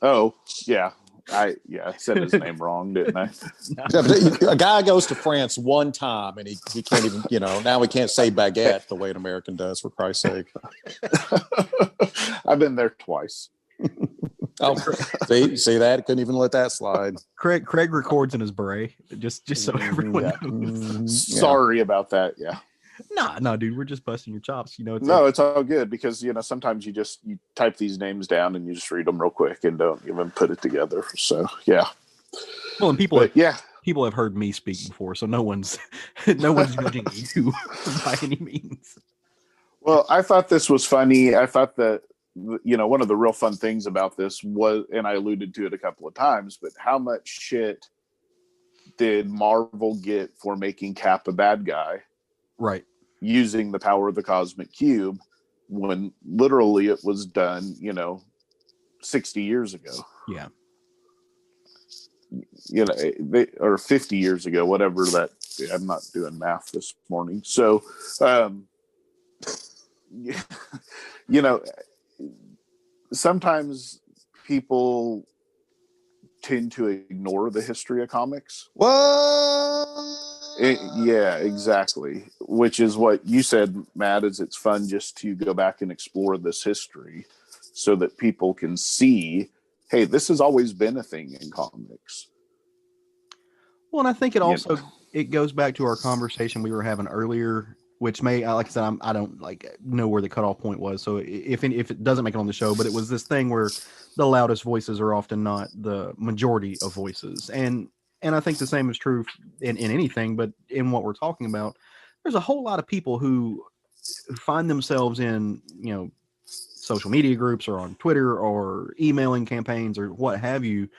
Oh yeah, I said his name wrong, didn't I? Yeah, but a guy goes to France one time and he can't even, now we can't say baguette the way an American does, for Christ's sake. I've been there twice. Oh, see that? Couldn't even let that slide. Craig records in his beret, just so everyone knows. Sorry about that. Yeah. No, dude, we're just busting your chops. It's all good because sometimes you type these names down and you just read them real quick and don't even put it together. So yeah. Well, and people have heard me speak before, so no one's judging you by any means. Well, I thought this was funny. I thought that one of the real fun things about this was, and I alluded to it a couple of times, but how much shit did Marvel get for making Cap a bad guy? Right. Using the power of the cosmic cube when literally it was done, 60 years ago. Yeah. Or 50 years ago, whatever that. I'm not doing math this morning. So, sometimes people tend to ignore the history of comics. Yeah, exactly. Which is what you said, Matt, is it's fun just to go back and explore this history so that people can see, hey, this has always been a thing in comics. Well, and I think it also it goes back to our conversation we were having earlier, which may, like I said, I don't know where the cutoff point was. So if it doesn't make it on the show, but it was this thing where the loudest voices are often not the majority of voices. And I think the same is true in anything, but in what we're talking about, there's a whole lot of people who find themselves in, social media groups or on Twitter or emailing campaigns or what have you,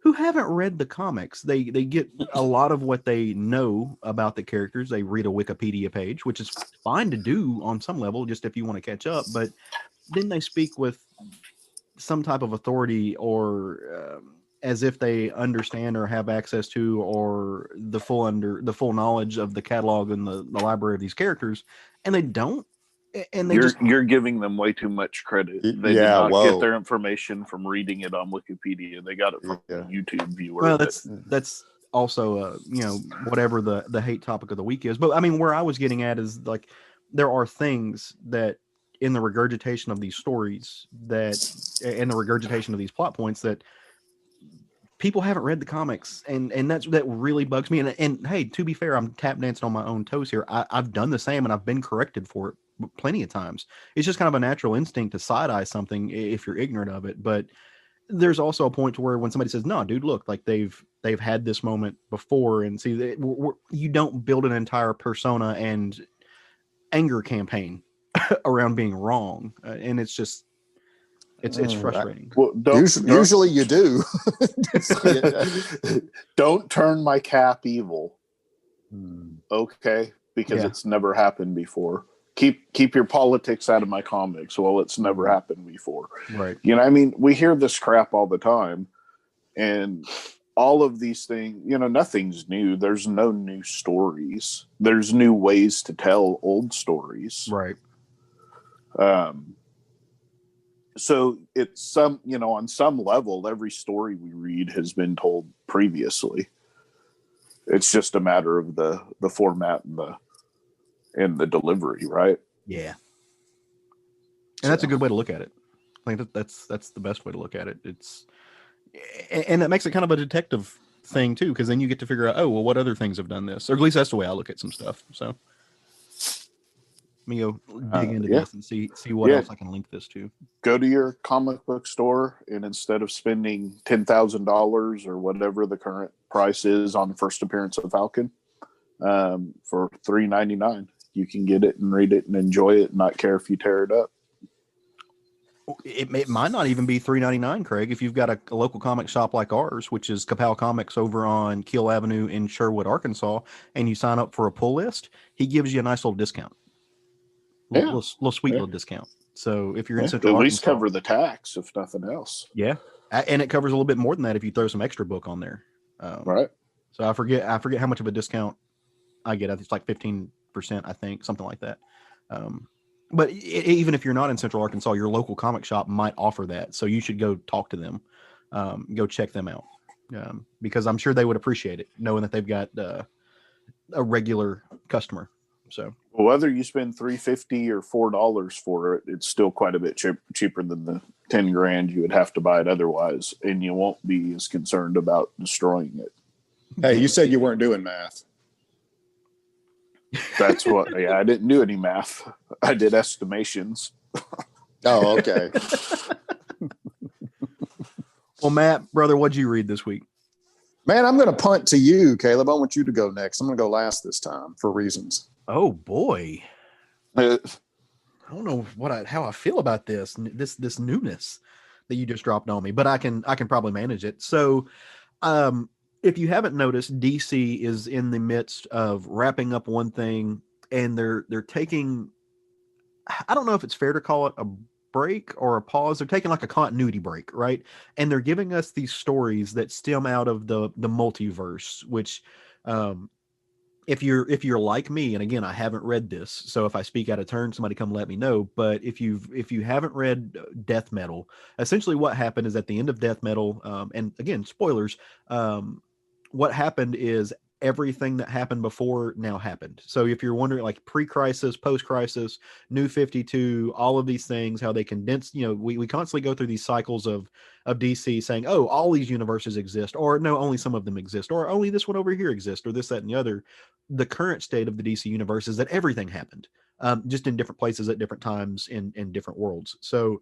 who haven't read the comics. They get a lot of what they know about the characters. They read a Wikipedia page, which is fine to do on some level, just if you want to catch up. But then they speak with some type of authority or as if they understand or have access to or the full knowledge of the catalog and the library of these characters, and they don't. And you're giving them way too much credit. They did not get their information from reading it on Wikipedia. They got it from a YouTube viewer. Well, that's also whatever the hate topic of the week is. But I mean, where I was getting at is there are things that in the regurgitation of these stories and the regurgitation of these plot points that people haven't read the comics, and that really bugs me. And hey, to be fair, I'm tap dancing on my own toes here. I've done the same, and I've been corrected for it plenty of times. It's just kind of a natural instinct to side eye something if you're ignorant of it. But there's also a point to where when somebody says, "No, dude, look, they've had this moment before," and see, you don't build an entire persona and anger campaign around being wrong, and it's just. It's frustrating. Well, usually you do. Don't turn my Cap evil. Okay, because it's never happened before. Keep your politics out of my comics. Well, it's never happened before. Right. We hear this crap all the time, and all of these things, nothing's new. There's no new stories. There's new ways to tell old stories. Right. So it's on some level, every story we read has been told previously. It's just a matter of the format and the delivery, right? Yeah. And that's a good way to look at it. I think that's the best way to look at it. It's, And that makes it kind of a detective thing too, because then you get to figure out, oh, well, what other things have done this? Or at least that's the way I look at some stuff. So let me go dig into this and see what else I can link this to. Go to your comic book store, and instead of spending $10,000 or whatever the current price is on the first appearance of Falcon, for $3.99, you can get it and read it and enjoy it, and not care if you tear it up. It might not even be $3.99, Craig. If you've got a local comic shop like ours, which is Kapow Comics over on Keel Avenue in Sherwood, Arkansas, and you sign up for a pull list, he gives you a nice little discount. Little sweet little discount. So if you're in Central at Arkansas, least cover the tax, if nothing else. Yeah, and it covers a little bit more than that if you throw some extra book on there. Right. So I forget how much of a discount I get. It's like 15%, I think, something like that. But even if you're not in Central Arkansas, your local comic shop might offer that. So you should go talk to them, go check them out, because I'm sure they would appreciate it, knowing that they've got a regular customer. So whether you spend $3.50 or $4 for it, it's still quite a bit cheaper than the $10,000 you would have to buy it otherwise, and you won't be as concerned about destroying it. Hey, you said you weren't doing math. That's what. I didn't do any math. I did estimations. Oh, okay. Well, Matt, brother, what'd you read this week? Man, I'm going to punt to you, Caleb. I want you to go next. I'm going to go last this time for reasons. Oh boy, I don't know how I feel about this newness that you just dropped on me, but I can probably manage it. So, if you haven't noticed, DC is in the midst of wrapping up one thing, and they're taking, I don't know if it's fair to call it a break or a pause. They're taking like a continuity break, right? And they're giving us these stories that stem out of the multiverse, which, if you're like me, and again, I haven't read this, so if I speak out of turn, somebody come let me know. But if you haven't read Death Metal, essentially what happened is at the end of Death Metal, and again, spoilers, what happened is everything that happened before now happened. So if you're wondering, like pre-crisis, post-crisis, New 52, all of these things, how they condense, we constantly go through these cycles of DC saying, oh, all these universes exist, or no, only some of them exist, or only this one over here exists, or this, that, and the other. The current state of the DC universe is that everything happened, just in different places at different times in different worlds. So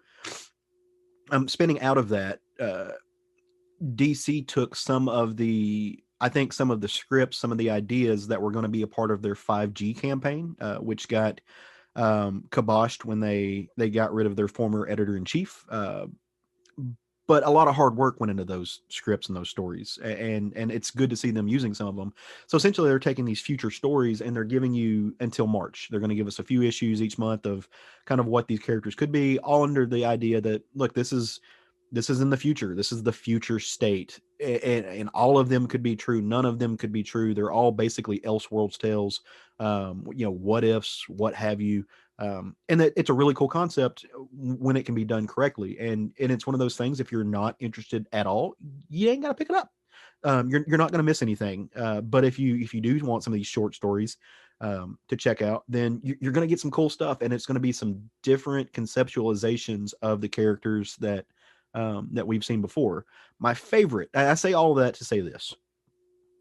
spinning out of that, DC took some of the scripts, some of the ideas that were going to be a part of their 5G campaign, which got kiboshed when they got rid of their former editor-in-chief. But a lot of hard work went into those scripts and those stories, and it's good to see them using some of them. So essentially, they're taking these future stories and they're giving you until March. They're going to give us a few issues each month of kind of what these characters could be, all under the idea that, look, this is in the future. This is the future state, and all of them could be true. None of them could be true. They're all basically Elseworlds tales, what ifs, what have you. And that it's a really cool concept when it can be done correctly. And it's one of those things, if you're not interested at all, you ain't got to pick it up. You're not going to miss anything. But if you do want some of these short stories to check out, then you're going to get some cool stuff, and it's going to be some different conceptualizations of the characters that we've seen before. My favorite, I say all of that to say this,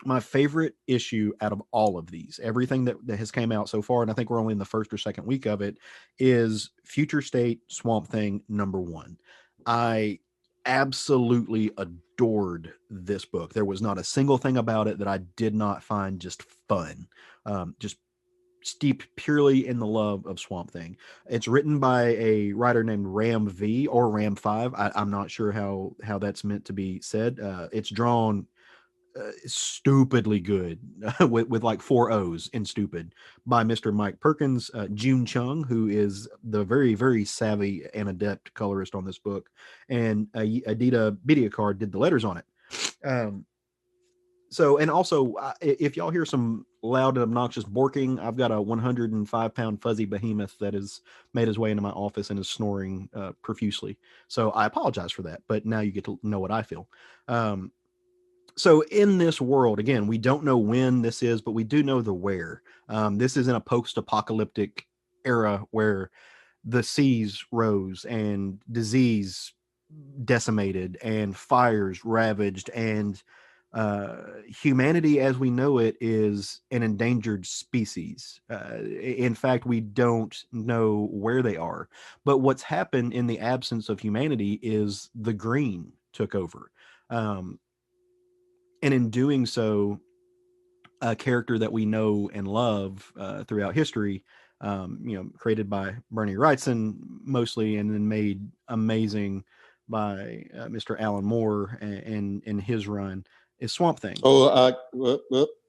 my favorite issue out of all of these, everything that has came out so far, and I think we're only in the first or second week of it, is Future State Swamp Thing #1. I absolutely adored this book. There was not a single thing about it that I did not find just fun. Just steeped purely in the love of Swamp Thing. It's written by a writer named Ram V or Ram 5. I'm not sure how that's meant to be said. It's drawn stupidly good with like 4 O's in stupid by Mr. Mike Perkins. June Chung, who is the very, very savvy and adept colorist on this book, and Adita Bidiakar did the letters on it. So, and also, if y'all hear some loud and obnoxious borking, I've got a 105-pound fuzzy behemoth that has made his way into my office and is snoring profusely. So I apologize for that, but now you get to know what I feel. So in this world, again, we don't know when this is, but we do know the where. This is in a post-apocalyptic era where the seas rose and disease decimated and fires ravaged, and humanity as we know it is an endangered species. In fact, we don't know where they are. But what's happened in the absence of humanity is the green took over. And in doing so, a character that we know and love throughout history, created by Bernie Wrightson mostly, and then made amazing by Mr. Alan Moore and in his run, is Swamp Thing.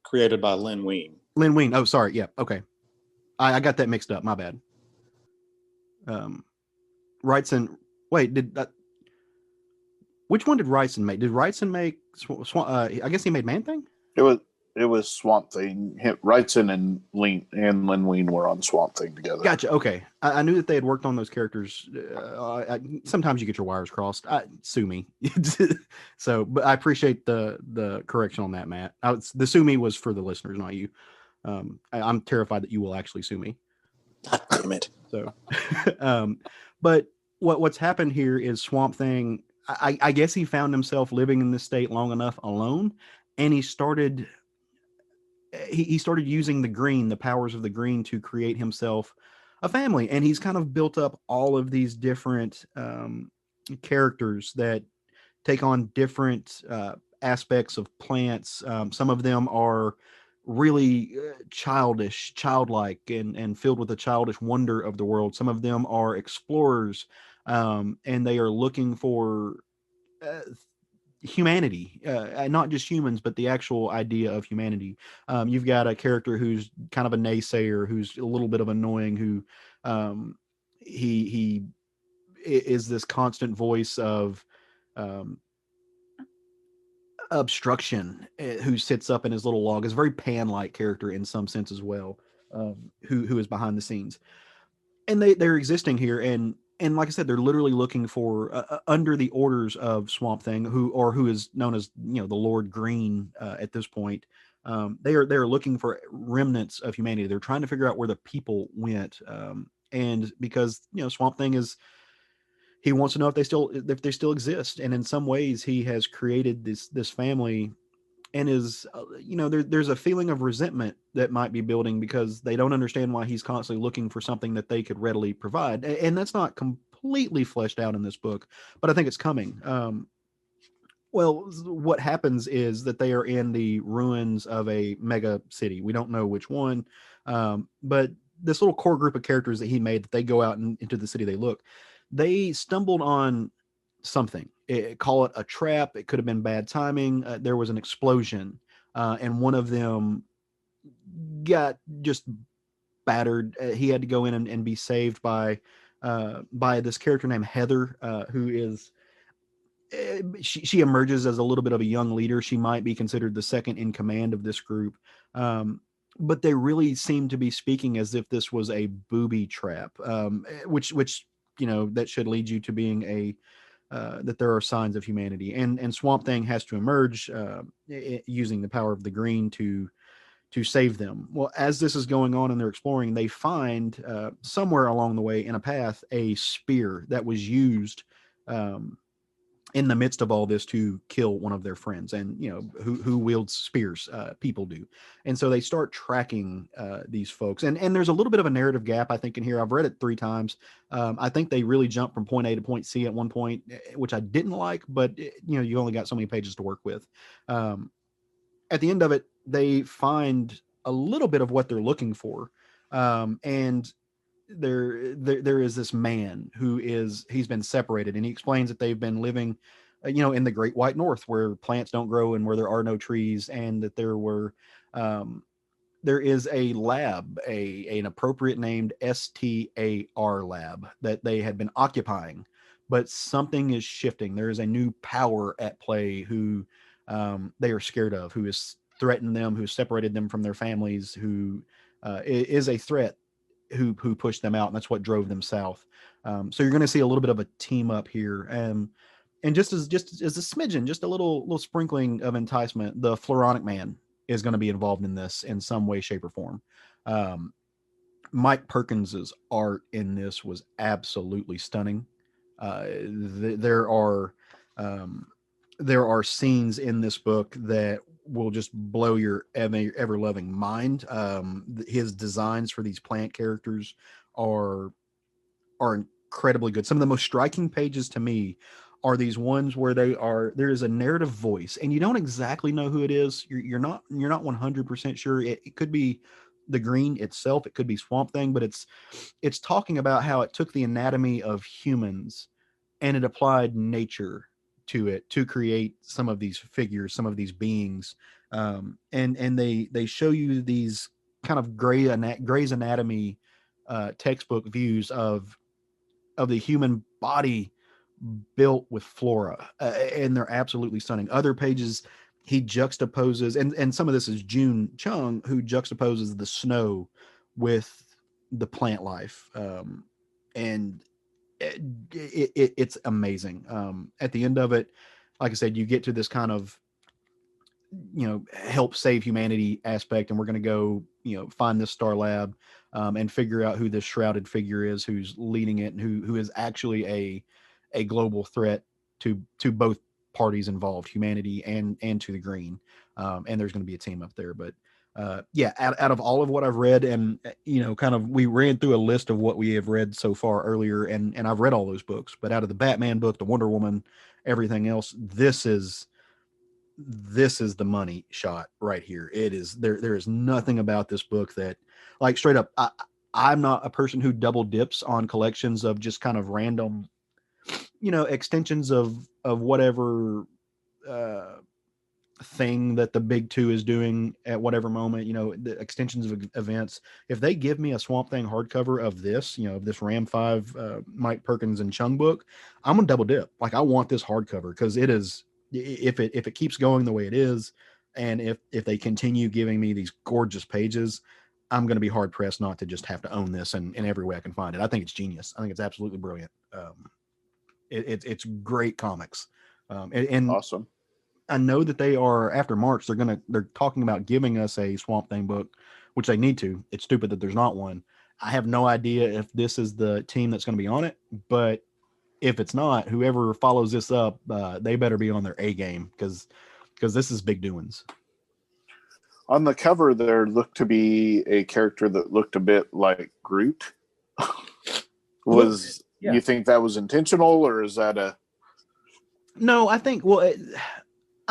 Created by Len Wein. Len Wein. Oh, sorry. Yeah. Okay. I got that mixed up. My bad. Wrightson. Wait, which one did Wrightson make? Did Wrightson make I guess he made Man Thing? It was Swamp Thing. Wrightson and Len Wein were on Swamp Thing together. Gotcha. Okay, I knew that they had worked on those characters. Sometimes you get your wires crossed. Sue me. So, but I appreciate the correction on that, Matt. The sue me was for the listeners, not you. I'm terrified that you will actually sue me. God damn it. So, but what's happened here is Swamp Thing. I guess he found himself living in this state long enough alone, and he started using the powers of the green to create himself a family. And he's kind of built up all of these different characters that take on different aspects of plants. Some of them are really childlike, and filled with a childish wonder of the world. Some of them are explorers, and they are looking for humanity, not just humans, but the actual idea of humanity. You've got a character who's kind of a naysayer, who's a little bit of annoying, who he is this constant voice of obstruction, who sits up in his little log. Is a very Pan-like character in some sense as well, who is behind the scenes, and they're existing here. And like I said, they're literally looking for under the orders of Swamp Thing, who is known as the Lord Green at this point. They're looking for remnants of humanity. They're trying to figure out where the people went, and because Swamp Thing he wants to know if they still exist. And in some ways, he has created this family, and is there's a feeling of resentment that might be building because they don't understand why he's constantly looking for something that they could readily provide. And that's not completely fleshed out in this book, but I think it's coming. Well, what happens is that they are in the ruins of a mega city. We don't know which one, but this little core group of characters that he made, that they go out into the city, they stumbled on something. Call it a trap. It could have been bad timing. There was an explosion, and one of them got just battered. He had to go in and be saved by this character named Heather, who is she emerges as a little bit of a young leader. She might be considered the second in command of this group, but they really seem to be speaking as if this was a booby trap, which that should lead you to being that there are signs of humanity, and Swamp Thing has to emerge using the power of the green to save them. Well, as this is going on and they're exploring, they find somewhere along the way in a path a spear that was used in the midst of all this to kill one of their friends. And who wields spears? People do. And so they start tracking these folks, and there's a little bit of a narrative gap, I think, in here. I've read it 3 times. I think they really jump from point A to point C at one point, which I didn't like, but you only got so many pages to work with. At the end of it, they find a little bit of what they're looking for, and there is this man he's been separated, and he explains that they've been living in the Great White North, where plants don't grow and where there are no trees, and that there is a lab, an appropriate named STAR lab, that they had been occupying, but something is shifting. There is a new power at play who they are scared of, who has threatened them, who separated them from their families, who is a threat, who pushed them out, and that's what drove them south. So you're going to see a little bit of a team up here, and just as a smidgen, just a little sprinkling of enticement, the Floronic Man is going to be involved in this in some way, shape, or form. Mike Perkins's art in this was absolutely stunning. There are scenes in this book that will just blow your ever loving mind. His designs for these plant characters are incredibly good. Some of the most striking pages to me are these ones where there is a narrative voice and you don't exactly know who it is. You're not 100% sure. It could be the Green itself, it could be Swamp Thing, but it's talking about how it took the anatomy of humans and it applied nature to it to create some of these figures, some of these beings. And they show you these kind of Grey's Anatomy textbook views of the human body built with flora, and they're absolutely stunning. Other pages he juxtaposes, and some of this is June Chung, who juxtaposes the snow with the plant life, and it's amazing. At the end of it, like I said, you get to this kind of, help save humanity aspect, and we're going to go, find this Star Lab, and figure out who this shrouded figure is, who's leading it, and who is actually a global threat to both parties involved, humanity and to the Green. And there's going to be a team up there, but yeah, out of all of what I've read, and kind of, we ran through a list of what we have read so far earlier, and I've read all those books, but out of the Batman book, the Wonder Woman, everything else, this is the money shot right here. It is there is nothing about this book that, like, straight up, I'm not a person who double dips on collections of just kind of random, extensions of whatever thing that the big two is doing at whatever moment, the extensions of events. If they give me a Swamp Thing hardcover of this, this Ram 5 Mike Perkins and Chung book, I'm gonna double dip. Like, I want this hardcover, because it is, if it keeps going the way it is, and if they continue giving me these gorgeous pages, I'm going to be hard pressed not to just have to own this in every way I can find it. I think it's genius. I think it's absolutely brilliant. It's great comics. And Awesome. I know that they are, after March, they're talking about giving us a Swamp Thing book, which they need to. It's stupid that there's not one. I have no idea if this is the team that's going to be on it, but if it's not, whoever follows this up, they better be on their A game, because this is big doings. On the cover, there looked to be a character that looked a bit like Groot. Yeah. You think that was intentional, or is that a? No, I think. Well,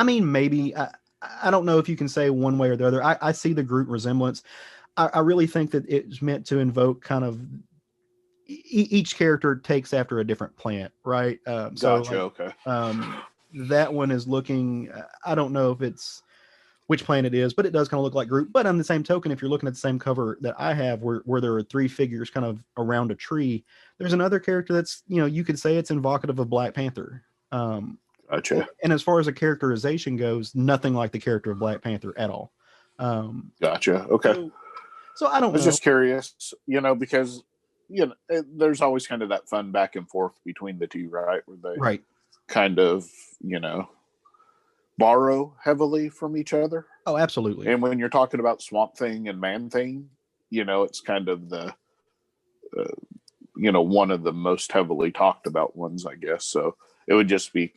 maybe. I don't know if you can say one way or the other. I see the Groot resemblance. I really think that it's meant to invoke kind of. Each character takes after a different plant, right? Gotcha. Okay. That one is looking. I don't know if it's which plant it is, but it does kind of look like Groot. But on the same token, if you're looking at the same cover that I have, where there are three figures kind of around a tree, there's another character that's, you could say it's evocative of Black Panther. Gotcha. And as far as a characterization goes, nothing like the character of Black Panther at all. Gotcha. Okay. So I don't know. I was just curious, because there's always kind of that fun back and forth between the two, right? Where they kind of, borrow heavily from each other. Oh, absolutely. And when you're talking about Swamp Thing and Man Thing, it's kind of the, one of the most heavily talked about ones, I guess. So it would just be,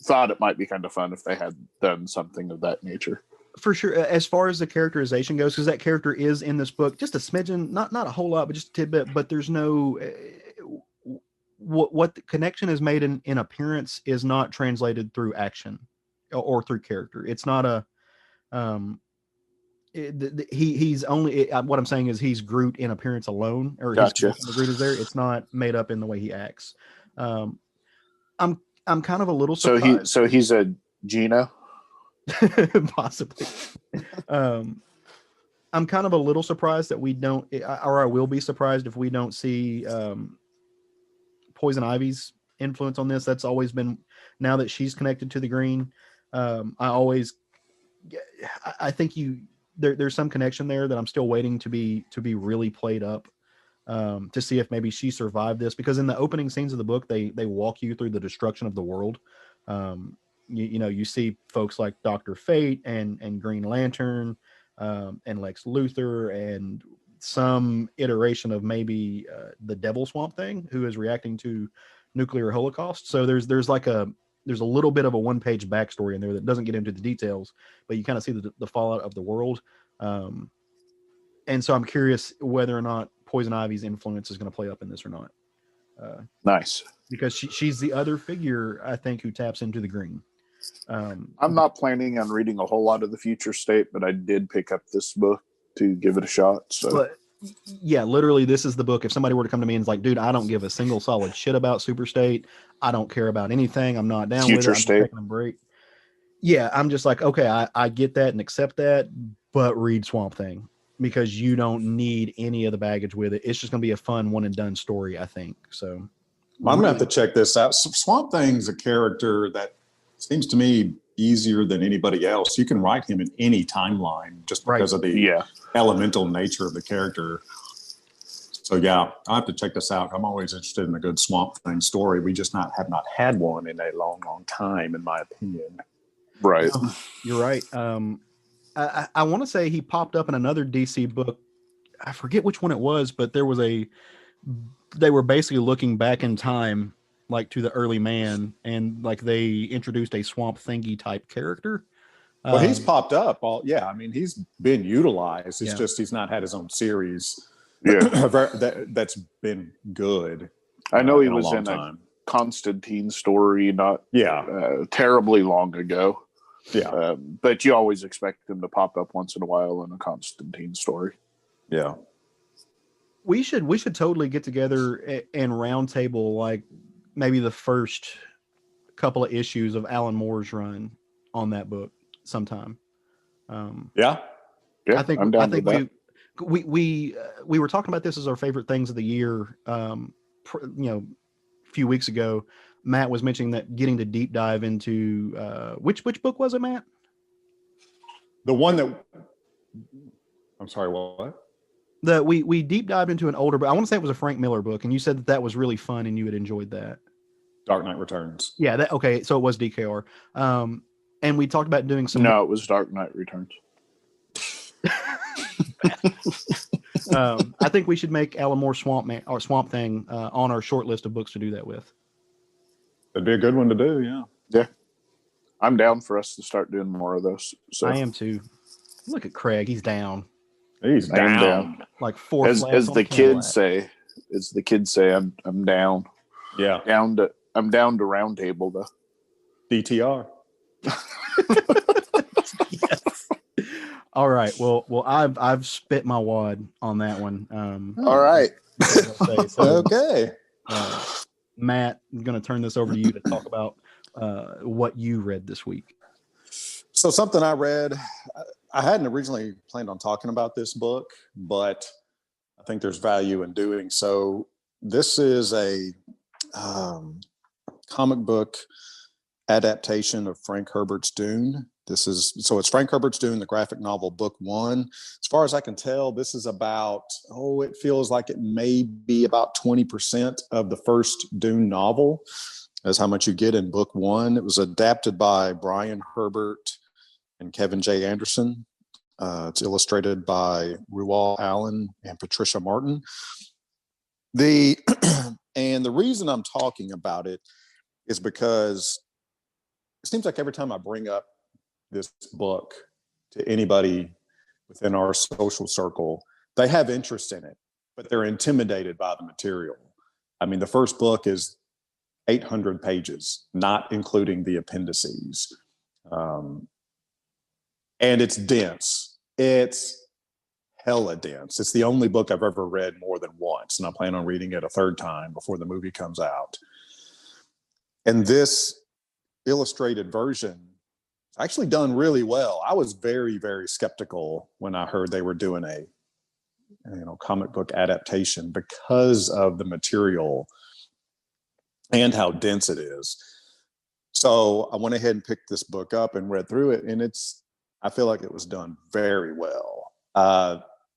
thought it might be kind of fun if they had done something of that nature. For sure. As far as the characterization goes, because that character is in this book, just a smidgen, not a whole lot, but just a tidbit, but there's no, what the connection is made in appearance is not translated through action or through character. It's not a, he's only, what I'm saying is he's Groot in appearance alone, or Gotcha. Groot is there. It's not made up in the way he acts. I'm kind of a little surprised. So he's a Gino. Possibly. I'm kind of a little surprised that we don't, or I will be surprised if we don't see Poison Ivy's influence on this. That's always been, now that she's connected to the Green, I think there's some connection there that I'm still waiting to be really played up, to see if maybe she survived this, because in the opening scenes of the book, they walk you through the destruction of the world. You see folks like Dr. Fate and Green Lantern, and Lex Luthor, and some iteration of maybe the Devil Swamp Thing, who is reacting to nuclear holocaust. So there's a little bit of a 1-page backstory in there that doesn't get into the details, but you kind of see the fallout of the world. And so I'm curious whether or not Poison Ivy's influence is going to play up in this or not. Nice. Because she's the other figure, I think, who taps into the green. I'm not planning on reading a whole lot of the Future State, but I did pick up this book to give it a shot. So, but yeah, literally, this is the book. If somebody were to come to me and is like, dude, I don't give a single solid shit about Super State. I don't care about anything. I'm not down Future with it. State. I'm taking a break. Yeah, I'm just like, okay, I get that and accept that, but read Swamp Thing because you don't need any of the baggage with it. It's just going to be a fun one and done story, I think. So I'm gonna have to check this out. Swamp Thing's a character that seems to me easier than anybody else. You can write him in any timeline just because of the elemental nature of the character. So yeah, I'll have to check this out. I'm always interested in a good Swamp Thing story. We just have not had one in a long, long time, in my opinion. Right. You're right. I want to say he popped up in another DC book. I forget which one it was, but they were basically looking back in time, like to the early man, and like they introduced a Swamp Thingy type character. Well, he's popped up. I mean, he's been utilized. It's Yeah. just he's not had his own series. Yeah. That's been good. I know he in was a long in time. a Constantine story not Yeah. terribly long ago. Yeah. But you always expect him to pop up once in a while in a Constantine story. Yeah. We should totally get together and roundtable like maybe the first couple of issues of Alan Moore's run on that book sometime. Yeah, I think I'm down with that. we were talking about this as our favorite things of the year. A few weeks ago, Matt was mentioning that getting to deep dive into which book was it, Matt? The one that I'm sorry, what? We deep dived into an older book. I want to say it was a Frank Miller book, and you said that was really fun and you had enjoyed that. Dark Knight Returns. Yeah, okay, so it was DKR. And we talked about doing some. No, it was Dark Knight Returns. I think we should make Alan Moore Swamp Thing on our short list of books to do that with. That'd be a good one to do. Yeah. Yeah, I'm down for us to start doing more of those. So I am too. Look at Craig; he's down. He's down. Like four. As the kids say, I'm down. Yeah. I'm down to round table though. DTR. Yes. All right. Well, I've spit my wad on that one. All right. Okay. Matt, I'm going to turn this over to you to talk about what you read this week. So something I read, I hadn't originally planned on talking about this book, but I think there's value in doing so. This is a comic book adaptation of Frank Herbert's Dune. It's Frank Herbert's Dune, the graphic novel, book 1. As far as I can tell, this is about, it feels like it may be about 20% of the first Dune novel, as how much you get in book 1. It was adapted by Brian Herbert and Kevin J. Anderson. It's illustrated by Rual Allen and Patricia Martin. And the reason I'm talking about it is because it seems like every time I bring up this book to anybody within our social circle, they have interest in it, but they're intimidated by the material. I mean, the first book is 800 pages, not including the appendices. And it's dense. It's hella dense. It's the only book I've ever read more than once, and I plan on reading it a third time before the movie comes out. And this illustrated version is actually done really well. I was very, very skeptical when I heard they were doing a comic book adaptation because of the material and how dense it is. So I went ahead and picked this book up and read through it, and I feel like it was done very well.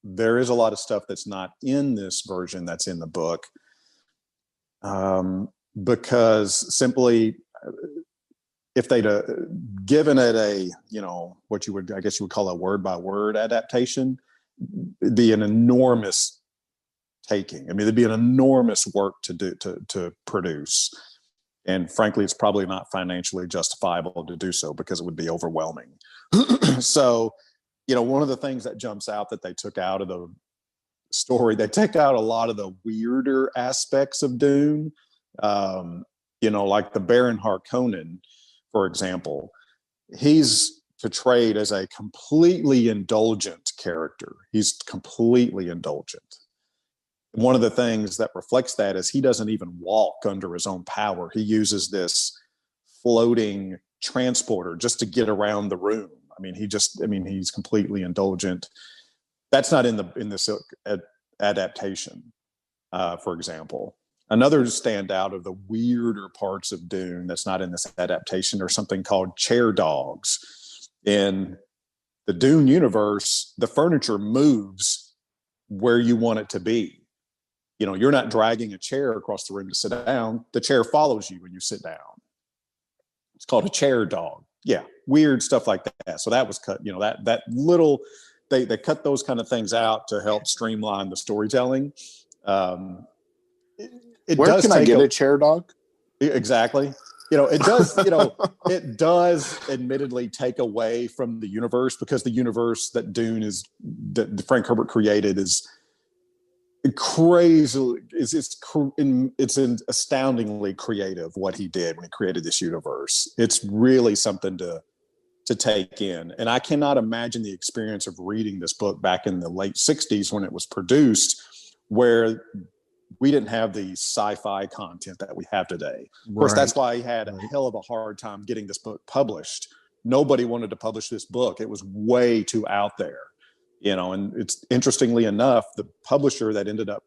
There is a lot of stuff that's not in this version that's in the book, because simply, if they'd given it a, what you would call a word by word adaptation, it'd be an enormous taking. I mean, it'd be an enormous work to produce. And frankly, it's probably not financially justifiable to do so because it would be overwhelming. So, one of the things that jumps out that they took out of the story, they take out a lot of the weirder aspects of Dune. Like the Baron Harkonnen, for example, he's portrayed as a completely indulgent character. He's completely indulgent. One of the things that reflects that is he doesn't even walk under his own power. He uses this floating transporter just to get around the room. He's completely indulgent. That's not in this adaptation, for example. Another standout of the weirder parts of Dune that's not in this adaptation are something called chair dogs. In the Dune universe, the furniture moves where you want it to be. You're not dragging a chair across the room to sit down. The chair follows you when you sit down. It's called a chair dog. Yeah, weird stuff like that. So that was cut. That little, they cut those kind of things out to help streamline the storytelling. Where can I get a chair dog? Exactly. It does admittedly take away from the universe, because the universe that Dune that Frank Herbert created is crazy. It's astoundingly creative what he did when he created this universe. It's really something to take in. And I cannot imagine the experience of reading this book back in the late 60s when it was produced, where we didn't have the sci-fi content that we have today. Of course, that's why he had a hell of a hard time getting this book published. Nobody wanted to publish this book. It was way too out there, and it's interestingly enough, the publisher that ended up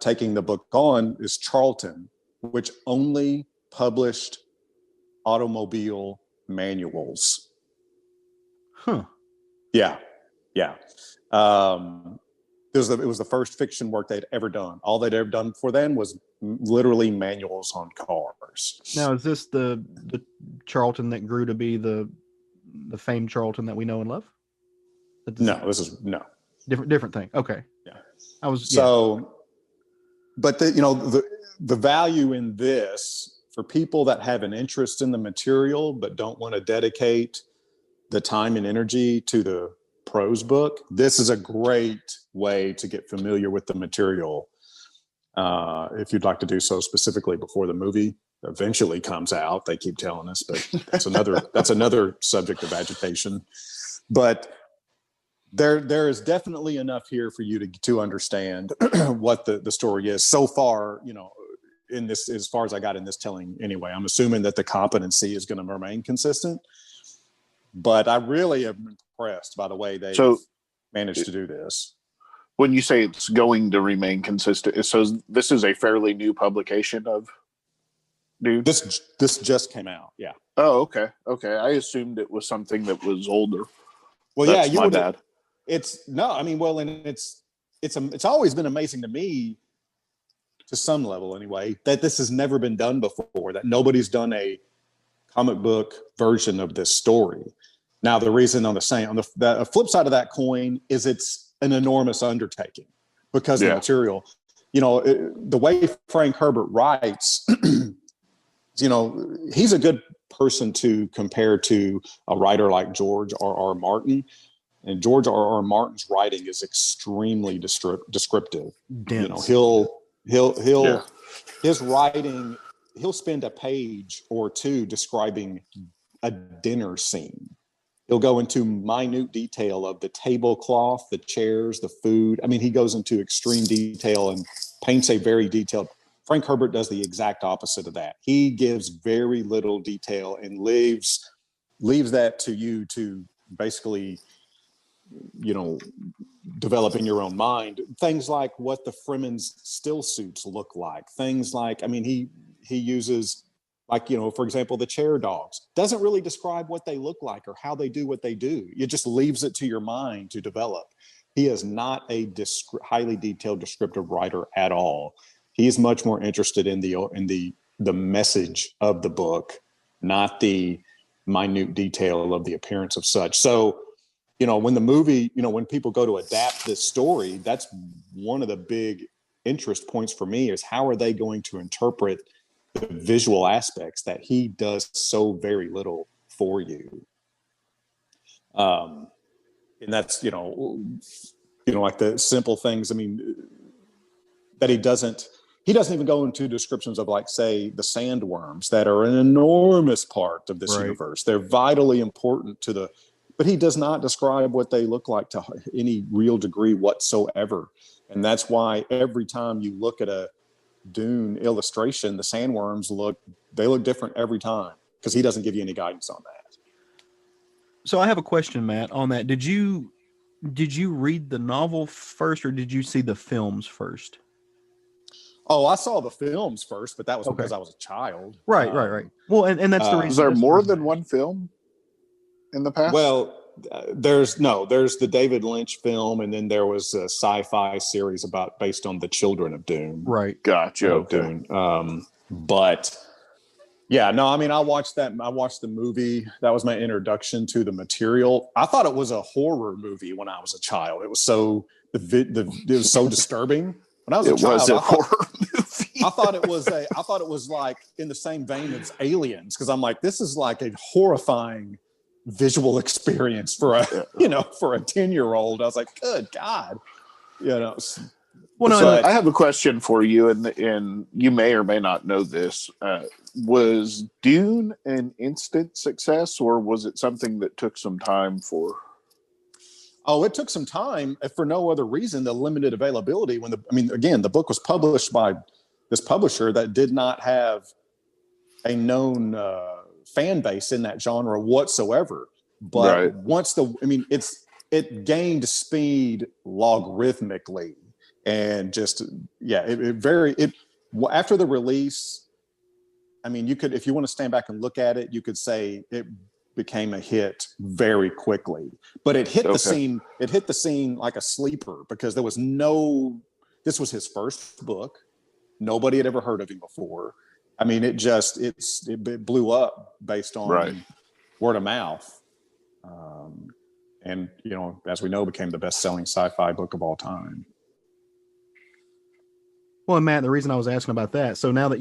taking the book on is Charlton, which only published automobile manuals. Huh. Yeah. It was the first fiction work they'd ever done. All they'd ever done before then was literally manuals on cars. Now, is this the Charlton that grew to be the famed Charlton that we know and love? No, this is no different thing. Okay. Yeah. But the value in this for people that have an interest in the material but don't want to dedicate the time and energy to the prose book, this is a great way to get familiar with the material. If you'd like to do so specifically before the movie eventually comes out, they keep telling us, but that's another subject of agitation. But there is definitely enough here for you to understand what the story is so far. In this, as far as I got in this telling, anyway, I'm assuming that the competency is going to remain consistent. But I really am impressed by the way they managed to do this. When you say it's going to remain consistent, so this is a fairly new publication of Dune? This just came out, yeah. Oh, okay. I assumed it was something that was older. Well, that's my bad. It's always been amazing to me, to some level anyway, that this has never been done before, that nobody's done a comic book version of this story. Now, the reason on the flip side of that coin is it's an enormous undertaking because the material, the way Frank Herbert writes, he's a good person to compare to a writer like George R.R. Martin. And George R.R. Martin's writing is extremely descriptive. Dense. His writing, he'll spend a page or two describing a dinner scene. He'll go into minute detail of the tablecloth, the chairs, the food. I mean, he goes into extreme detail and paints a very detailed. Frank Herbert does the exact opposite of that. He gives very little detail and leaves that to you to basically, develop in your own mind. Things like what the Fremen's still suits look like. Things like, he uses, for example, the chair dogs. Doesn't really describe what they look like or how they do what they do. It just leaves it to your mind to develop. He is not a highly detailed descriptive writer at all. He is much more interested in the message of the book, not the minute detail of the appearance of such. So when the movie, when people go to adapt this story, that's one of the big interest points for me is how are they going to interpret the visual aspects that he does so very little for you. And that's, like the simple things. I mean, that he doesn't even go into descriptions of, like, say, the sandworms that are an enormous part of this universe. They're vitally important but he does not describe what they look like to any real degree whatsoever. And that's why every time you look at a Dune illustration, the sandworms look different every time, because he doesn't give you any guidance on that. So I have a question, Matt, on that. Did you read the novel first, or did you see the films first? Oh, I saw the films first, but that was because I was a child. Right. Well, and that's the reason. Is there more than one film in the past? Well, there's the David Lynch film, and then there was a sci-fi series based on the children of Dune. Right. Gotcha. Okay. Dune. But yeah, no, I mean, I watched the movie. That was my introduction to the material. I thought it was a horror movie when I was a child. It was so it was so disturbing. When I was a child, a horror movie. I thought it was like in the same vein as Aliens, because I'm like, this is like a horrifying visual experience for a 10-year-old. I was like, good God, Well, no, I have a question for you, and you may or may not know this. Was Dune an instant success, or was it something that took some time for? Oh, it took some time, if for no other reason, the limited availability. The book was published by this publisher that did not have a known fan base in that genre whatsoever. But it gained speed logarithmically, and just after the release. I mean, you could, if you want to stand back and look at it, you could say it became a hit very quickly, but it hit the scene. It hit the scene like a sleeper, because this was his first book. Nobody had ever heard of him before. I mean, it blew up based on word of mouth. And, as we know, became the best-selling sci-fi book of all time. Well, Matt, the reason I was asking about that, so now that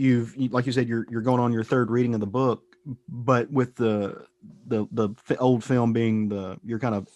like you said, you're going on your third reading of the book, but with the old film being your kind of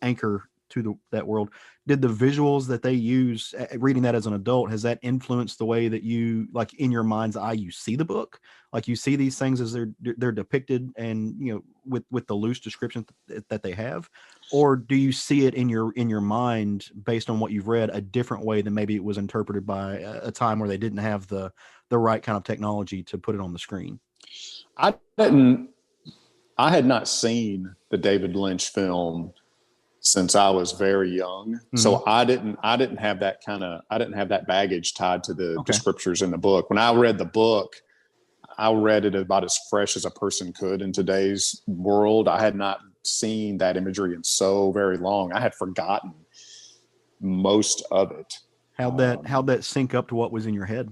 anchor to that world, did the visuals that they use, reading that as an adult, has that influenced the way that you, like, in your mind's eye, you see the book? Like, you see these things as they're depicted, and with the loose description that they have, or do you see it in your mind based on what you've read a different way than maybe it was interpreted by a time where they didn't have the right kind of technology to put it on the screen? I had not seen the David Lynch film since I was very young. Mm-hmm. So I didn't have that baggage tied to the scriptures in the book. When I read the book, I read it about as fresh as a person could in today's world. I had not seen that imagery in so very long. I had forgotten most of it. How'd that sync up to what was in your head?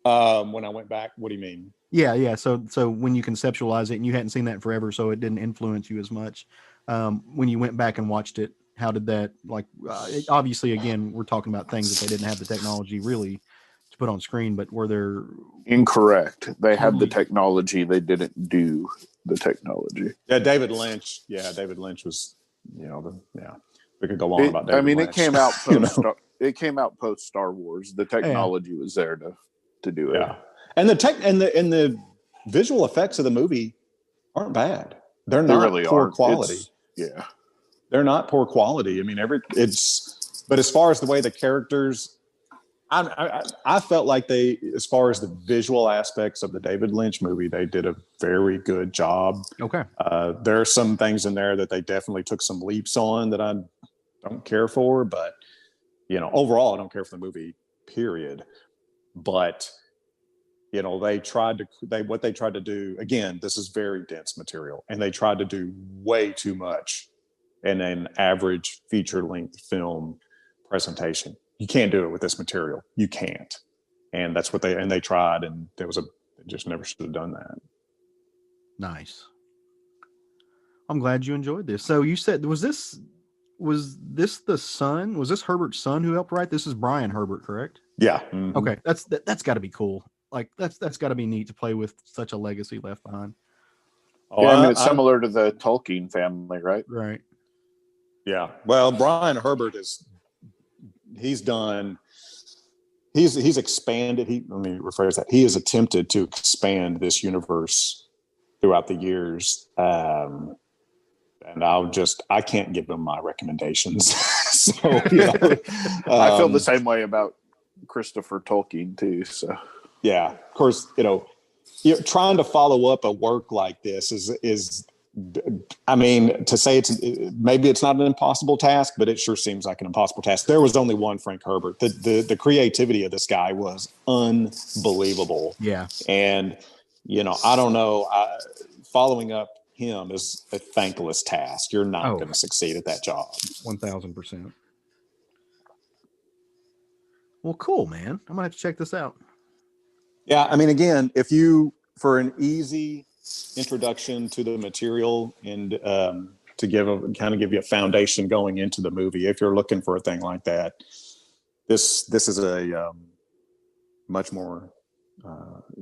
When I went back, what do you mean? Yeah. So when you conceptualize it, and you hadn't seen that in forever, so it didn't influence you as much. When you went back and watched it, how did that, obviously, again, we're talking about things that they didn't have the technology really to put on screen, but were there... Incorrect. They had the technology. They didn't do the technology. Yeah, David Lynch was, we could go on about David Lynch. It came out post, it came out post Star Wars. The technology was there to do it. Yeah. And the visual effects of the movie aren't bad. They're not really poor quality. They're not poor quality. I mean, but as far as the way the characters, I felt like as far as the visual aspects of the David Lynch movie, they did a very good job. Okay. There are some things in there that they definitely took some leaps on that I don't care for, but overall, I don't care for the movie, period. But what they tried to do, again, this is very dense material, and they tried to do way too much in an average feature-length film presentation. You can't do it with this material. You can't. And that's what they tried, and they just never should have done that. Nice. I'm glad you enjoyed this. So you said, was this the son? Was this Herbert's son who helped write? This is Brian Herbert, correct? Yeah. Okay, that's got to be cool. Like that's got to be neat to play with such a legacy left behind. Yeah, I mean, it's similar to the Tolkien family, right? Right. Yeah. Well, Brian Herbert he's expanded. Let me rephrase that. He has attempted to expand this universe throughout the years. And I can't give him my recommendations. So, I feel the same way about Christopher Tolkien too. So, yeah, of course, trying to follow up a work like this is, I mean, to say maybe it's not an impossible task, but it sure seems like an impossible task. There was only one Frank Herbert. The creativity of this guy was unbelievable. Yeah. And, I don't know, following up him is a thankless task. You're not going to succeed at that job. 1000%. Well, cool, man. I'm gonna have to check this out. Yeah. I mean, again, for an easy introduction to the material and to give you a foundation going into the movie, if you're looking for a thing like that, this is a much more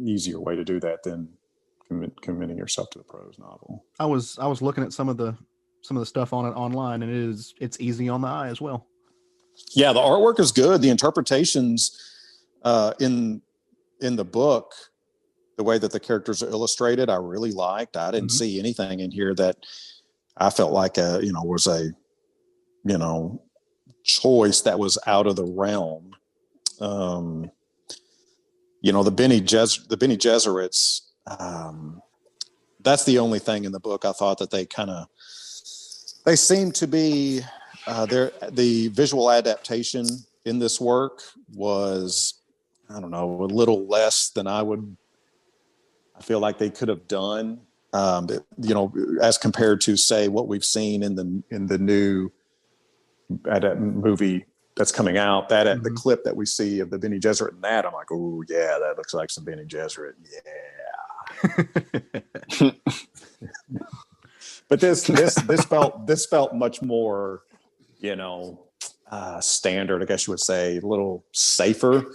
easier way to do that than committing yourself to the prose novel. I was looking at some of the stuff on it online, and it's easy on the eye as well. Yeah, the artwork is good. The interpretations in the book, the way that the characters are illustrated, I really liked. I didn't see anything in here that I felt like was a choice that was out of the realm. The Bene Gesserits, that's the only thing in the book I thought that they seem to be the visual adaptation in this work was, I don't know, a little less than I feel like they could have done, as compared to, say, what we've seen in the new movie that's coming out. The clip that we see of the Bene Gesserit and that, I'm like, oh yeah, that looks like some Bene Gesserit. Yeah. But this felt much more, standard, I guess you would say, a little safer.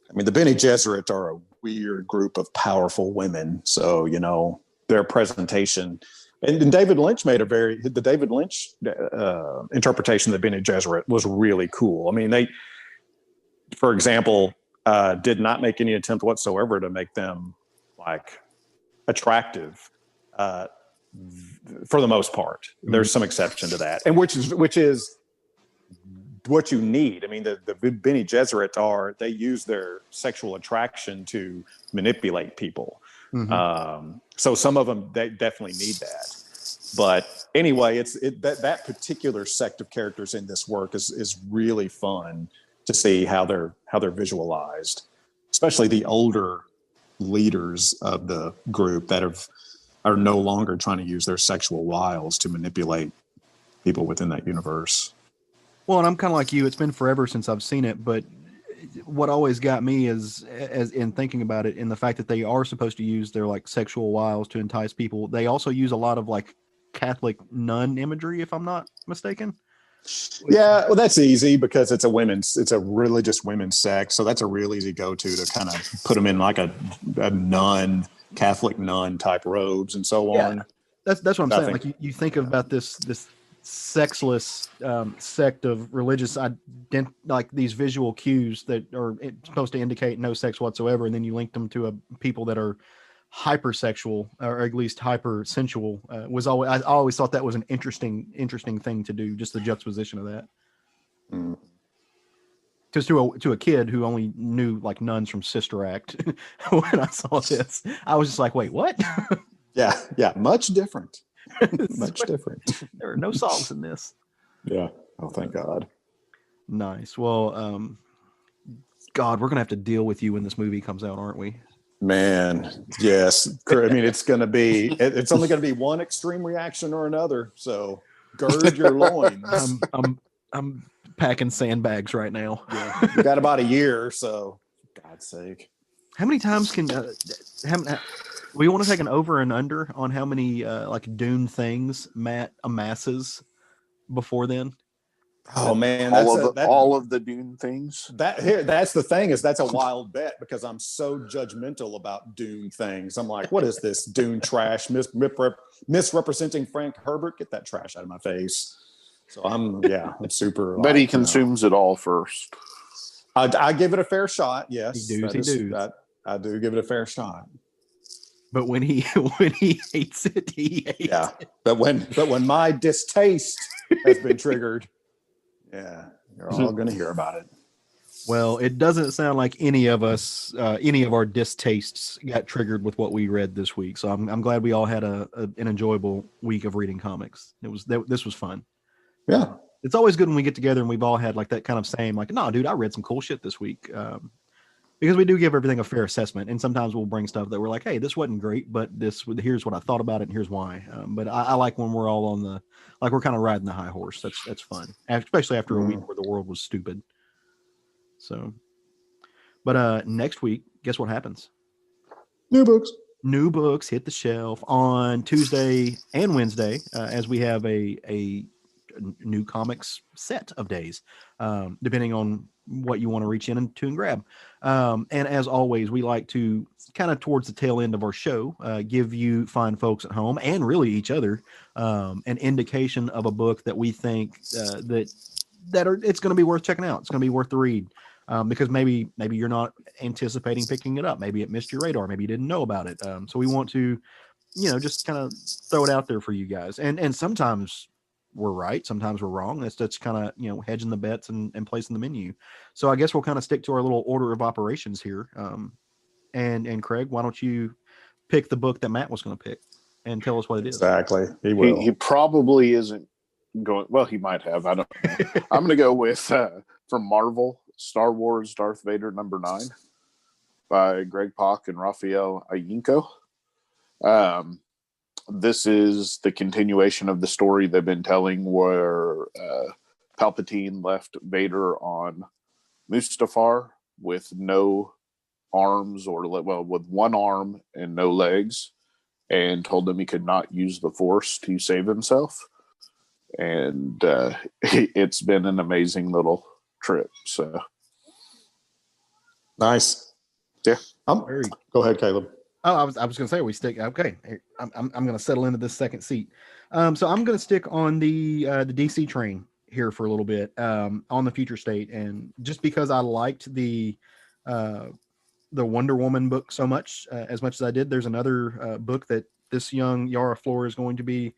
I mean, the Bene Gesserit are a weird group of powerful women. So, their presentation, and David Lynch the David Lynch interpretation of the Bene Gesserit was really cool. I mean, they, for example, did not make any attempt whatsoever to make them like attractive, for the most part. There's some exception to that, and which is what you need. I mean, the Bene Gesserit they use their sexual attraction to manipulate people. So some of them, they definitely need that. But anyway, that particular sect of characters in this work is really fun to see how they're visualized, especially the older leaders of the group that are no longer trying to use their sexual wiles to manipulate people within that universe. Well, and I'm kind of like you. It's been forever since I've seen it, but what always got me is, as in thinking about it, in the fact that they are supposed to use their like sexual wiles to entice people. They also use a lot of like Catholic nun imagery, if I'm not mistaken. Yeah, well, that's easy because it's a religious women's sect, so that's a real easy go-to to kind of put them in like a nun, Catholic nun type robes and so on. That's what I'm saying. Like you think about this sexless sect of religious like these visual cues that are supposed to indicate no sex whatsoever, and then you link them to people that are hypersexual or at least hypersensual. I always thought that was an interesting thing to do, just the juxtaposition of that. Because to a kid who only knew like nuns from Sister Act, when I saw this, I was just like, wait, what? yeah, much different. Much different. There are no songs in this. Yeah. Oh, thank God. Nice. Well, God, we're gonna have to deal with you when this movie comes out, aren't we? Man, yes. I mean, it's only going to be one extreme reaction or another. So gird your loins. I'm packing sandbags right now. Yeah, you got about a year, so for God's sake. How many times can We want to take an over and under on how many like Dune things Matt amasses before then. Oh man, all of the Dune things. That's the thing, is that's a wild bet, because I'm so judgmental about Dune things. I'm like, what is this Dune trash? Misrepresenting Frank Herbert? Get that trash out of my face. So I'm super. But he consumes it all first. I give it a fair shot. Yes, he does. I do give it a fair shot. But when he hates it, he hates it. But when my distaste has been triggered, you're all going to hear about it. Well, it doesn't sound like any of us, any of our distastes got triggered with what we read this week. So I'm glad we all had an enjoyable week of reading comics. This was fun. Yeah. It's always good when we get together and we've all had like that kind of same, like, no, dude, I read some cool shit this week. Because we do give everything a fair assessment, and sometimes we'll bring stuff that we're like, hey, this wasn't great, but here's what I thought about it, and here's why. But I like when we're all on we're kind of riding the high horse. That's fun, especially after a week where the world was stupid. So, but next week, guess what happens? New books hit the shelf on Tuesday and Wednesday, as we have a new comics set of days, depending on what you want to reach in and grab. And as always, we like to kind of towards the tail end of our show, give you fine folks at home and really each other, an indication of a book that we think it's going to be worth checking out. It's going to be worth the read. Because maybe you're not anticipating picking it up. Maybe it missed your radar. Maybe you didn't know about it. So we want to, just kind of throw it out there for you guys. And sometimes we're right. Sometimes we're wrong. That's kind of, hedging the bets and placing the menu. So I guess we'll kind of stick to our little order of operations here. And Craig, why don't you pick the book that Matt was going to pick and tell us what it is? Exactly. He will. He probably isn't going. Well, he might have. I don't know. I'm going to go with from Marvel, Star Wars Darth Vader #9 by Greg Pak and Raphael Ayinko. This is the continuation of the story they've been telling, where Palpatine left Vader on Mustafar with no arms, with one arm and no legs, and told him he could not use the Force to save himself. And it's been an amazing little trip. So nice. Yeah. Go ahead, Caleb. Oh, I was going to say we stick. Okay, I'm going to settle into this second seat. So I'm going to stick on the DC train here for a little bit, on the Future State, and just because I liked the Wonder Woman book so much, as much as I did, there's another book that this young Yara Flor is going to be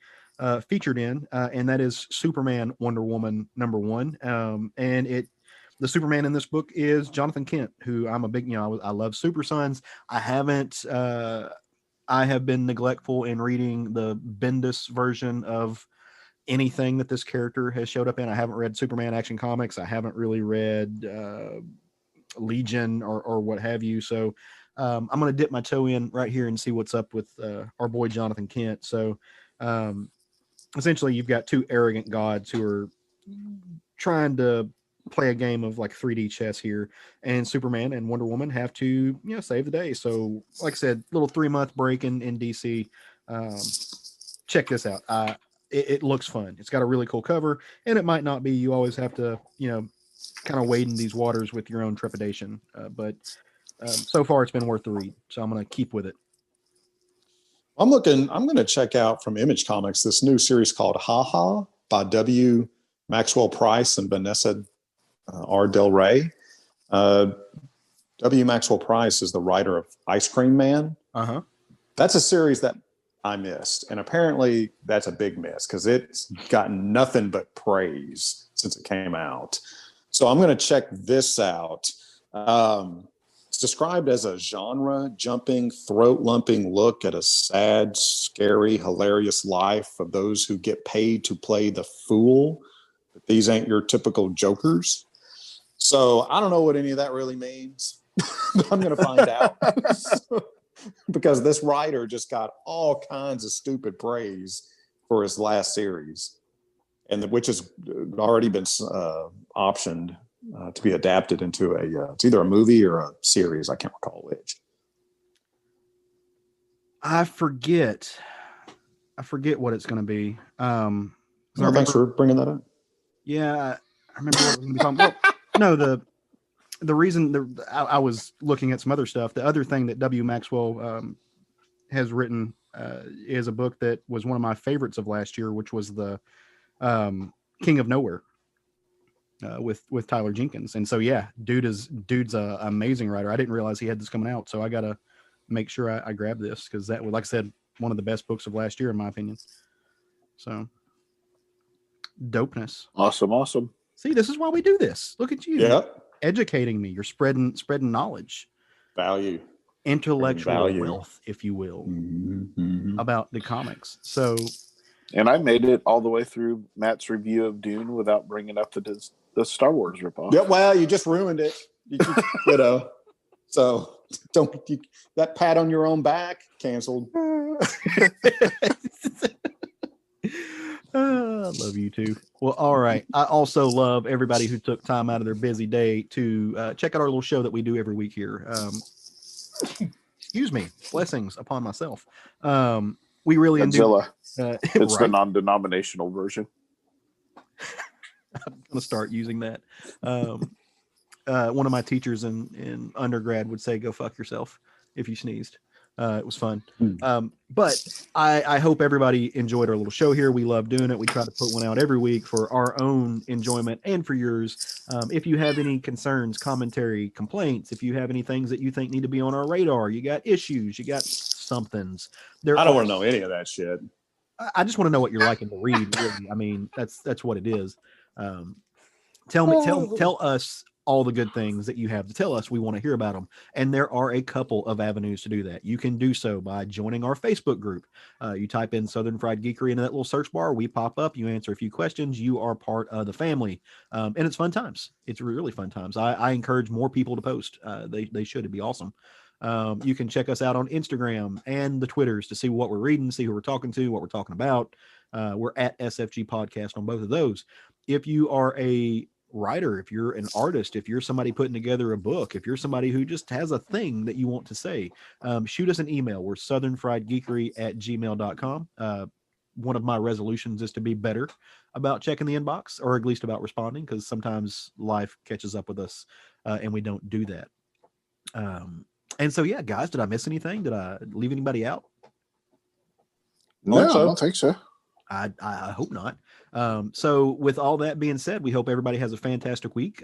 featured in, and that is Superman Wonder Woman #1, and the Superman in this book is Jonathan Kent, who I'm a big, I love Super Sons. I have been neglectful in reading the Bendis version of anything that this character has showed up in. I haven't read Superman Action Comics. I haven't really read Legion or what have you. So I'm going to dip my toe in right here and see what's up with our boy Jonathan Kent. So essentially, you've got two arrogant gods who are trying to play a game of like 3D chess here, and Superman and Wonder Woman have to save the day. So like I said, little 3-month break in DC. Check this out. It looks fun. It's got a really cool cover, and it might not be. You always have to kind of wade in these waters with your own trepidation, but so far it's been worth the read, so I'm going to keep with it. I'm going to check out from Image Comics this new series called Ha Ha by W. Maxwell Price and Vanessa R. Del Rey. W. Maxwell Price is the writer of Ice Cream Man. That's a series that I missed, and apparently that's a big miss because it's gotten nothing but praise since it came out. So I'm going to check this out. It's described as a genre-jumping, throat-lumping look at a sad, scary, hilarious life of those who get paid to play the fool. But these ain't your typical jokers. So I don't know what any of that really means, but I'm going to find out. Because this writer just got all kinds of stupid praise for his last series, and which has already been optioned to be adapted into it's either a movie or a series. I can't recall which. I forget what it's going to be. Thanks for bringing that up. Yeah, I remember what we were talking about. Well, no, the reason I was looking at some other stuff. The other thing that W. Maxwell has written is a book that was one of my favorites of last year, which was the King of Nowhere with Tyler Jenkins. And so, yeah, dude's a amazing writer. I didn't realize he had this coming out, so I got to make sure I grab this because that was, like I said, one of the best books of last year, in my opinion. So, dopeness. Awesome. See, this is why we do this. Look at you. Yep. Educating me. You're spreading knowledge. Value. Intellectual wealth, if you will, about the comics. So, and I made it all the way through Matt's review of Dune without bringing up the Star Wars ripoff. Yeah, well, you just ruined it. You know, so don't that pat on your own back canceled. I love you too. Well, all right. I also love everybody who took time out of their busy day to check out our little show that we do every week here. Excuse me. Blessings upon myself. We really Godzilla. It's right? the non-denominational version. I'm gonna start using that. One of my teachers in undergrad would say, "Go fuck yourself" if you sneezed. It was fun. But I hope everybody enjoyed our little show here. We love doing it. We try to put one out every week for our own enjoyment and for yours. If you have any concerns, commentary, complaints, if you have any things that you think need to be on our radar, you got issues, you got somethings. I don't want to know any of that shit. I just want to know what you're liking to read. Really. I mean, that's what it is. Tell us all the good things that you have to tell us. We want to hear about them. And there are a couple of avenues to do that. You can do so by joining our Facebook group. You type in Southern Fried Geekery into that little search bar. We pop up. You answer a few questions. You are part of the family. And it's fun times. It's really fun times. I encourage more people to post. They should. It'd be awesome. You can check us out on Instagram and the Twitters to see what we're reading, see who we're talking to, what we're talking about. We're at SFG Podcast on both of those. If you are a writer, if you're an artist, if you're somebody putting together a book, if you're somebody who just has a thing that you want to say, shoot us an email. We're southernfriedgeekery@gmail.com. One of my resolutions is to be better about checking the inbox, or at least about responding, because sometimes life catches up with us and we don't do that. And so, yeah, guys, did I miss anything? Did I leave anybody out? No, I don't think so. I hope not. So with all that being said, we hope everybody has a fantastic week.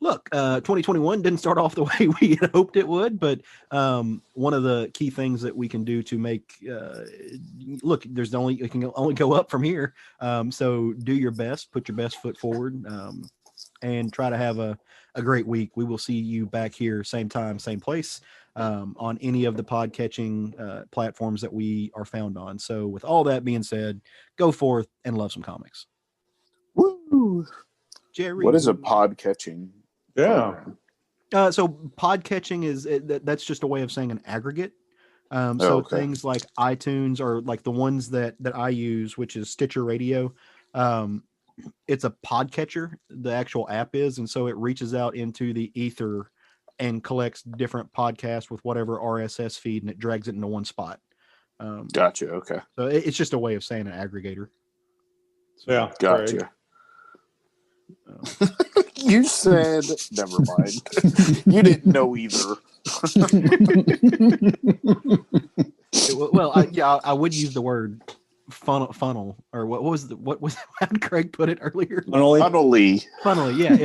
Look, 2021 didn't start off the way we had hoped it would, but one of the key things that we can do to make look, it can only go up from here. So do your best, put your best foot forward, and try to have a great week. We will see you back here, same time, same place, on any of the podcatching platforms that we are found on. So with all that being said, go forth and love some comics. Woo! Jerry, what is a podcatching? Yeah. So podcatching that's just a way of saying an aggregate. Okay. Things like iTunes, or like the ones that I use, which is Stitcher Radio. It's a podcatcher, the actual app is, and so it reaches out into the ether and collects different podcasts with whatever RSS feed, and it drags it into one spot. Gotcha. Okay. So it's just a way of saying an aggregator. So, yeah. Gotcha. You said, never mind. You didn't know either. I would use the word funnel, or what was how did Craig put it earlier? Funnily, yeah.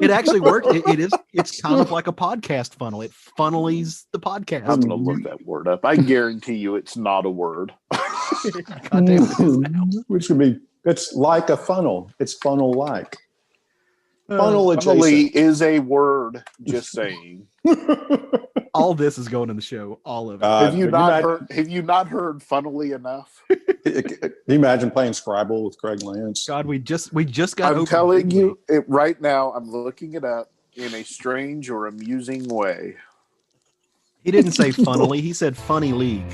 It actually worked. It's kind of like a podcast funnel. It funnelies the podcast. I'm gonna look that word up. I guarantee you it's not a word. God damn it. Which would be, it's like a funnel. It's funnel like. Funnel adjacent. Funnily is a word, just saying. All this is going in the show. All of it. Have you not heard funnily enough? Can you imagine playing Scrabble with Craig Lance? God, we just got. I'm telling you it right now. I'm looking it up in a strange or amusing way. He didn't say funnily. He said funny league.